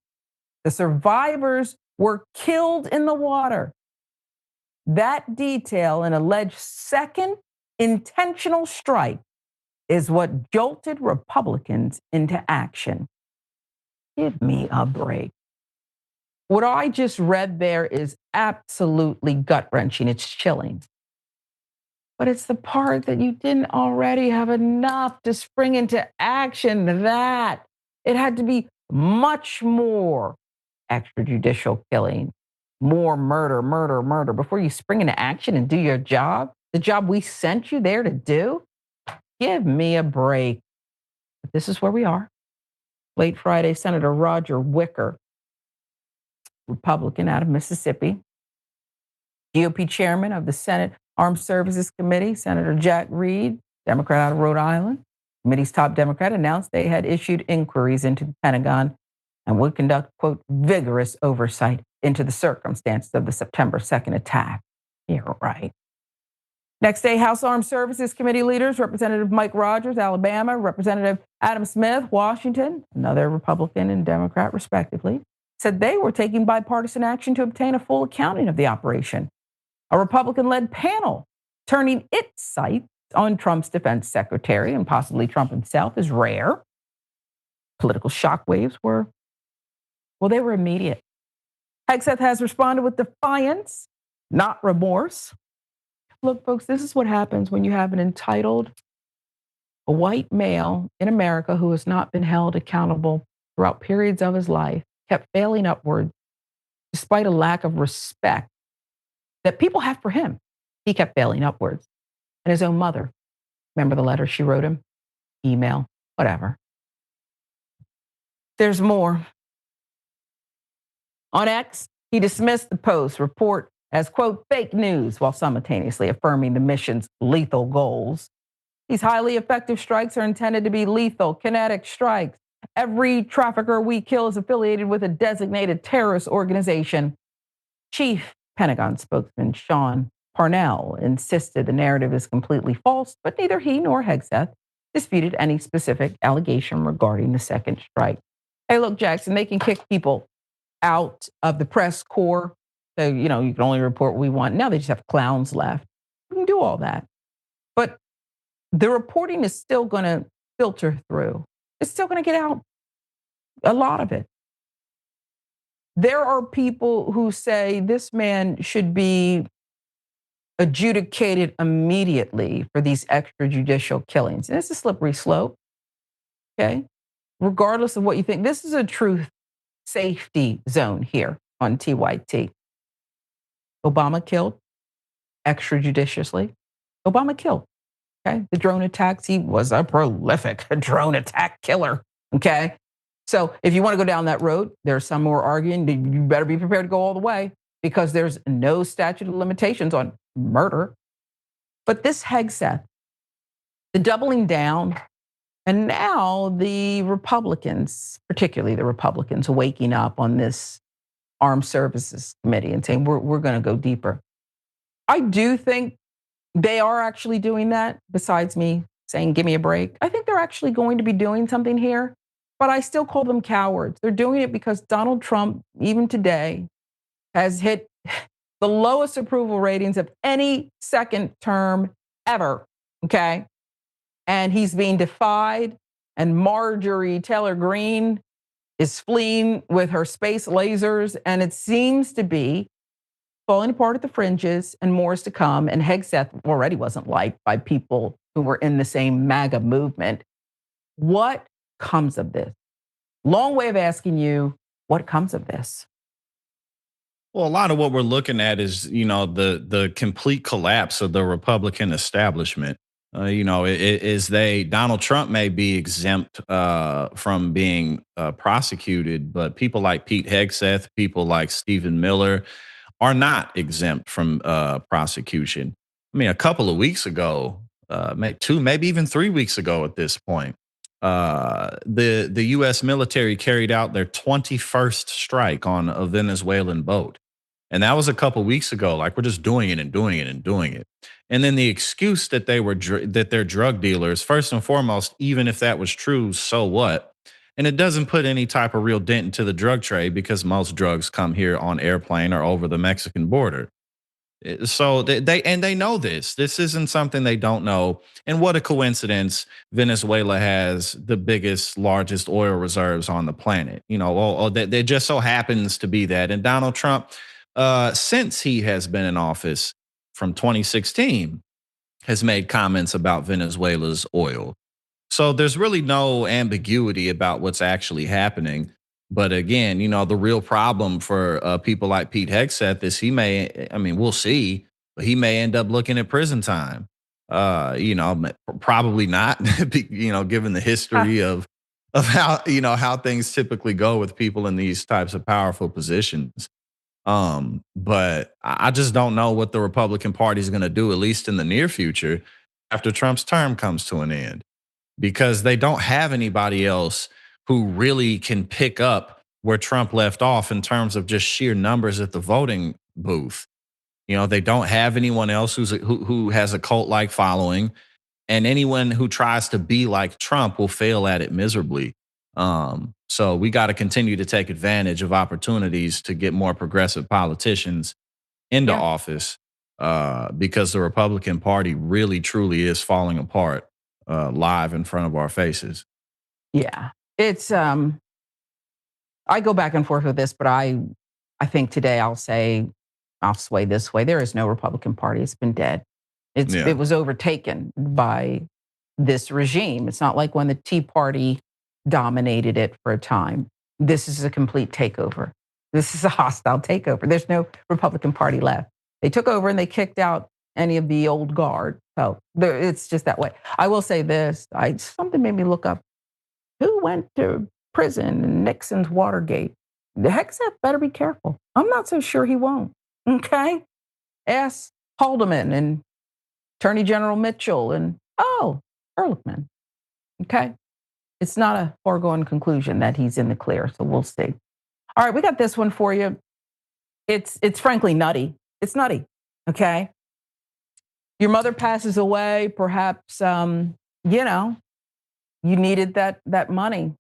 The survivors were killed in the water. That detail, an alleged second intentional strike, is what jolted Republicans into action. Give me a break. What I just read there is absolutely gut-wrenching. It's chilling. But it's the part that you didn't already have enough to spring into action. That it had to be much more extrajudicial killing, more murder before you spring into action and do your job, the job we sent you there to do. Give me a break. But this is where we are. Late Friday, Senator Roger Wicker, Republican out of Mississippi, GOP chairman of the Senate Armed Services Committee, Senator Jack Reed, Democrat out of Rhode Island, committee's top Democrat, announced they had issued inquiries into the Pentagon and would conduct, quote, vigorous oversight into the circumstances of the September 2nd attack. You're right. Next day, House Armed Services Committee leaders, Representative Mike Rogers, Alabama, Representative Adam Smith, Washington, another Republican and Democrat respectively, said they were taking bipartisan action to obtain a full accounting of the operation. A Republican-led panel turning its sights on Trump's defense secretary and possibly Trump himself is rare. Political shockwaves were immediate. Hegseth has responded with defiance, not remorse. Look, folks, this is what happens when you have an entitled, a white male in America who has not been held accountable throughout periods of his life, kept failing upward despite a lack of respect that people have for him. He kept failing upwards. And his own mother, remember the letter she wrote him? Email, whatever. There's more. On X, he dismissed the Post report as, quote, fake news, while simultaneously affirming the mission's lethal goals. These highly effective strikes are intended to be lethal, kinetic strikes. Every trafficker we kill is affiliated with a designated terrorist organization. Chief Pentagon spokesman Sean Parnell insisted the narrative is completely false, but neither he nor Hegseth disputed any specific allegation regarding the second strike. Hey, look, Jackson, they can kick people out of the press corps So, you can only report what we want. Now they just have clowns left. We can do all that. But the reporting is still going to filter through. It's still going to get out, a lot of it. There are people who say this man should be adjudicated immediately for these extrajudicial killings. And it's a slippery slope, okay? Regardless of what you think, this is a truth safety zone here on TYT. Obama killed extrajudiciously. Obama killed, okay? The drone attacks, he was a prolific drone attack killer, okay? So if you want to go down that road, there's some who are arguing that you better be prepared to go all the way because there's no statute of limitations on murder. But this Hegseth, the doubling down, and now the Republicans, particularly the Republicans, waking up on this Armed Services Committee and saying, we're going to go deeper. I do think they are actually doing that, besides me saying, give me a break. I think they're actually going to be doing something here, but I still call them cowards. They're doing it because Donald Trump, even today, has hit the lowest approval ratings of any second term ever, okay? And he's being defied, and Marjorie Taylor Greene is fleeing with her space lasers, and it seems to be falling apart at the fringes, and more is to come. And Hegseth already wasn't liked by people who were in the same MAGA movement. What comes of this? Long way of asking you, what comes of this? Well, a lot of what we're looking at is, the complete collapse of the Republican establishment. Donald Trump may be exempt from being prosecuted, but people like Pete Hegseth, people like Stephen Miller are not exempt from prosecution. I mean, a couple of weeks ago, maybe even 3 weeks ago at this point, the U.S. military carried out their 21st strike on a Venezuelan boat. And that was a couple weeks ago. Like, we're just doing it and doing it and doing it. And then the excuse that that they're drug dealers, first and foremost, even if that was true, so what? And it doesn't put any type of real dent into the drug trade because most drugs come here on airplane or over the Mexican border. So they know this. This isn't something they don't know. And what a coincidence! Venezuela has the biggest, largest oil reserves on the planet. That just so happens to be that. And Donald Trump, since he has been in office from 2016, has made comments about Venezuela's oil. So there's really no ambiguity about what's actually happening. But again, the real problem for people like Pete Hegseth is we'll see, but he may end up looking at prison time. Probably not, given the history of how things typically go with people in these types of powerful positions. But I just don't know what the Republican Party is going to do, at least in the near future, after Trump's term comes to an end, because they don't have anybody else who really can pick up where Trump left off in terms of just sheer numbers at the voting booth. They don't have anyone else who has a cult-like following, and anyone who tries to be like Trump will fail at it miserably. So we got to continue to take advantage of opportunities to get more progressive politicians into office, because the Republican Party really, truly is falling apart live in front of our faces. Yeah. It's I go back and forth with this, but I think today I'll sway this way. There is no Republican Party. It's been dead. It was overtaken by this regime. It's not like when the Tea Party dominated it for a time. This is a complete takeover. This is a hostile takeover. There's no Republican Party left. They took over and they kicked out any of the old guard. So it's just that way. I will say this. Something made me look up who went to prison in Nixon's Watergate. The Hegseth better be careful. I'm not so sure he won't. Okay? Ask Haldeman and Attorney General Mitchell and, Ehrlichman. Okay? It's not a foregone conclusion that he's in the clear, so we'll see. All right, we got this one for you. It's frankly nutty. It's nutty, okay? Your mother passes away, perhaps, you needed that money,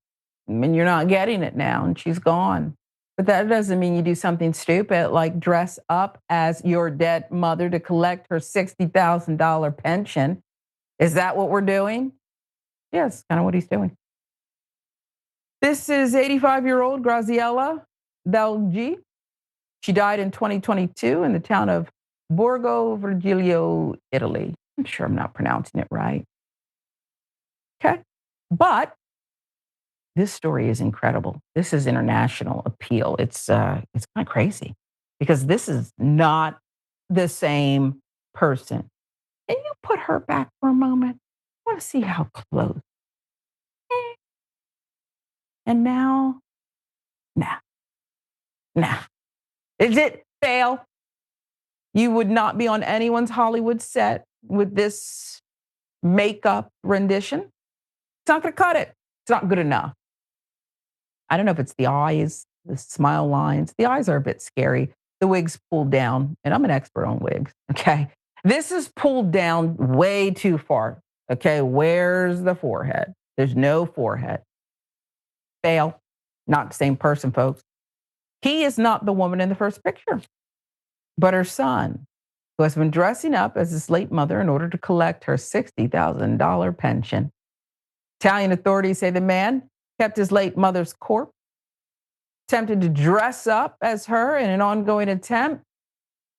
and you're not getting it now, and she's gone. But that doesn't mean you do something stupid like dress up as your dead mother to collect her $60,000 pension. Is that what we're doing? Yes, kind of what he's doing. This is 85-year-old Graziella Dalgi. She died in 2022 in the town of Borgo Vergilio, Italy. I'm sure I'm not pronouncing it right. Okay. But this story is incredible. This is international appeal. It's kind of crazy because this is not the same person. Can you put her back for a moment? I want to see how close. And now, nah. Is it fail? You would not be on anyone's Hollywood set with this makeup rendition. It's not going to cut it. It's not good enough. I don't know if it's the eyes, the smile lines. The eyes are a bit scary. The wig's pulled down, and I'm an expert on wigs, okay? This is pulled down way too far, okay? Where's the forehead? There's no forehead. Fail. Not the same person, folks. He is not the woman in the first picture, but her son, who has been dressing up as his late mother in order to collect her $60,000 pension. Italian authorities say the man kept his late mother's corpse, attempted to dress up as her in an ongoing attempt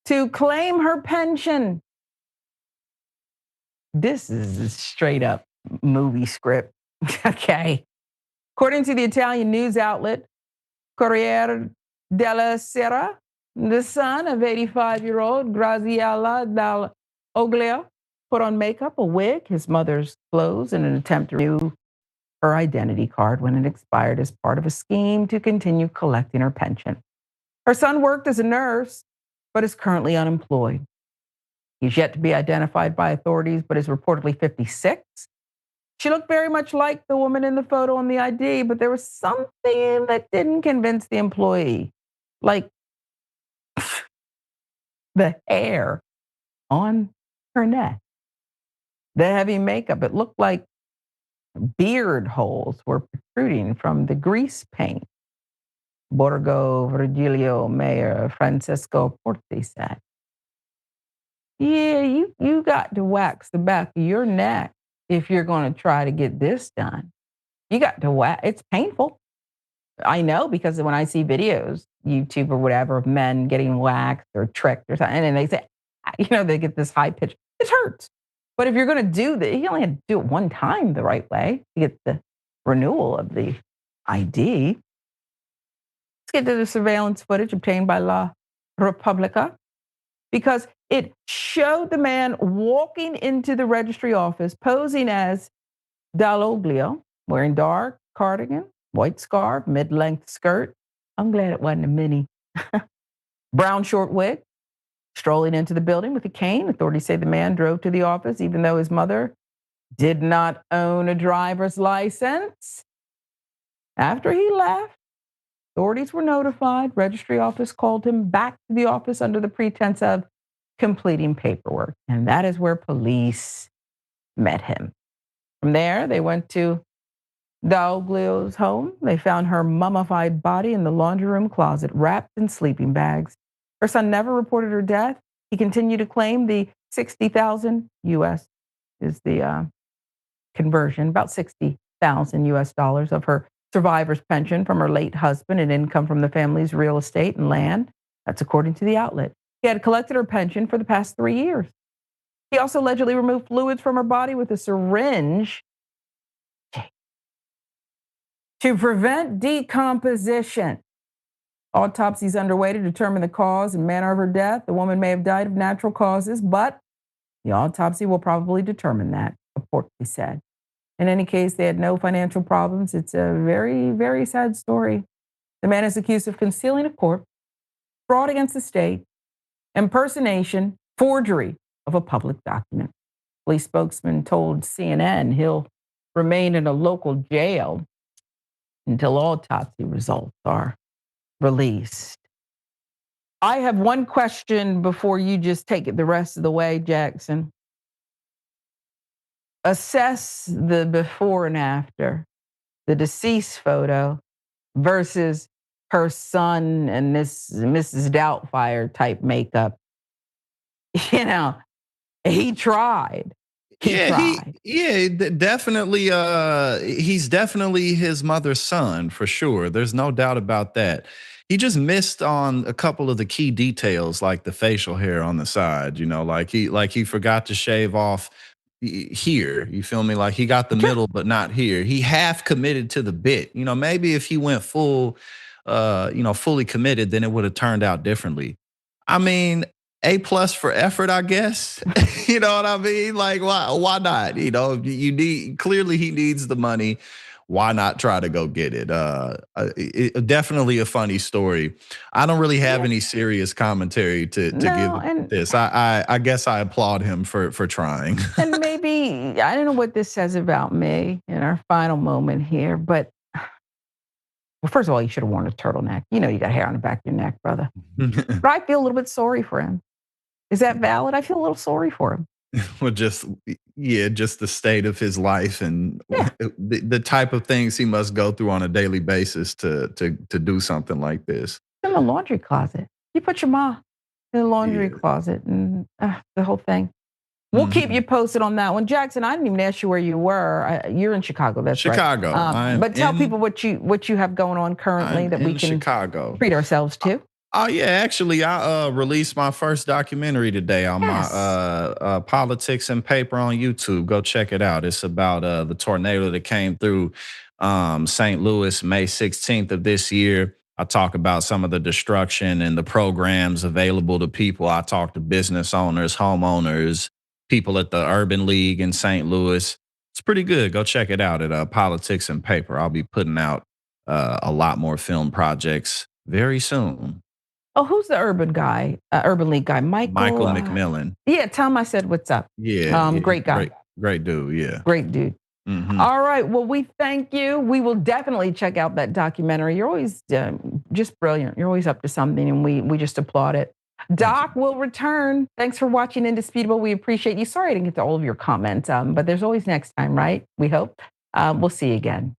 to claim her pension. This is a straight up movie script, okay? According to the Italian news outlet Corriere della Sera, the son of 85-year-old Graziella Dall'Oglio put on makeup, a wig, his mother's clothes in an attempt to renew her identity card when it expired as part of a scheme to continue collecting her pension. Her son worked as a nurse, but is currently unemployed. He's yet to be identified by authorities, but is reportedly 56. She looked very much like the woman in the photo on the ID, but there was something that didn't convince the employee, like the hair on her neck, the heavy makeup. It looked like beard holes were protruding from the grease paint. Borgo Virgilio Mayor Francesco Porti said, yeah, you got to wax the back of your neck if you're going to try to get this done. You got to wax. It's painful. I know, because when I see videos, YouTube or whatever, of men getting waxed or tricked or something, and they say, they get this high pitch. It hurts. But if you're going to do that, you only have to do it one time the right way to get the renewal of the ID. Let's get to the surveillance footage obtained by La Repubblica, because it showed the man walking into the registry office posing as Dall'Oglio, wearing dark cardigan, white scarf, mid-length skirt. I'm glad it wasn't a mini. Brown short wig, strolling into the building with a cane. Authorities say the man drove to the office even though his mother did not own a driver's license. After he left, authorities were notified. Registry office called him back to the office under the pretense of completing paperwork. And that is where police met him. From there, they went to Dall'Oglio's home. They found her mummified body in the laundry room closet, wrapped in sleeping bags. Her son never reported her death. He continued to claim the 60,000 US is the conversion, about 60,000 US dollars of her survivor's pension from her late husband and income from the family's real estate and land. That's according to the outlet. He had collected her pension for the past 3 years. He also allegedly removed fluids from her body with a syringe to prevent decomposition. Autopsies underway to determine the cause and manner of her death. The woman may have died of natural causes, but the autopsy will probably determine that, reportedly said. In any case, they had no financial problems. It's a very, very sad story. The man is accused of concealing a corpse, fraud against the state, impersonation, forgery of a public document. Police spokesman told CNN he'll remain in a local jail until autopsy results are released. I have one question before you just take it the rest of the way, Jackson. Assess the before and after, the deceased photo versus her son and this Mrs. Doubtfire type makeup. You know, he tried. Definitely. He's definitely his mother's son for sure. There's no doubt about that. He just missed on a couple of the key details, like the facial hair on the side. You know, like he forgot to shave off here. You feel me? Like he got the middle, but not here. He half committed to the bit. You know, maybe if he went full, fully committed, then it would have turned out differently. I mean, A+ for effort, I guess. You know what I mean? Like, why not? You know, clearly he needs the money. Why not try to go get it? Definitely a funny story. I don't really have any serious commentary to give this. I guess I applaud him for trying. And maybe, I don't know what this says about me in our final moment here, but well, first of all, you should have worn a turtleneck. You know you got hair on the back of your neck, brother. But I feel a little bit sorry for him. Is that valid? I feel a little sorry for him. Well, just the state of his life and the type of things he must go through on a daily basis to do something like this. In the laundry closet. You put your ma in the laundry closet and the whole thing. We'll keep you posted on that one. Jackson, I didn't even ask you where you were. You're in Chicago, that's right. Chicago. But tell people what you have going on currently that we can treat ourselves to. Oh yeah, actually, I released my first documentary today on my Politics and Paper on YouTube. Go check it out. It's about the tornado that came through St. Louis May 16th of this year. I talk about some of the destruction and the programs available to people. I talk to business owners, homeowners, people at the Urban League in St. Louis. It's pretty good. Go check it out at Politics and Paper. I'll be putting out a lot more film projects very soon. Oh, who's the Urban League guy? Michael McMillan. Yeah, tell him I said what's up. Yeah. Great guy. Great dude, yeah. Great dude. Mm-hmm. All right, well, we thank you. We will definitely check out that documentary. You're always just brilliant. You're always up to something, and we just applaud it. Doc will return. Thanks for watching Indisputable. We appreciate you. Sorry I didn't get to all of your comments, but there's always next time, right? We hope. We'll see you again.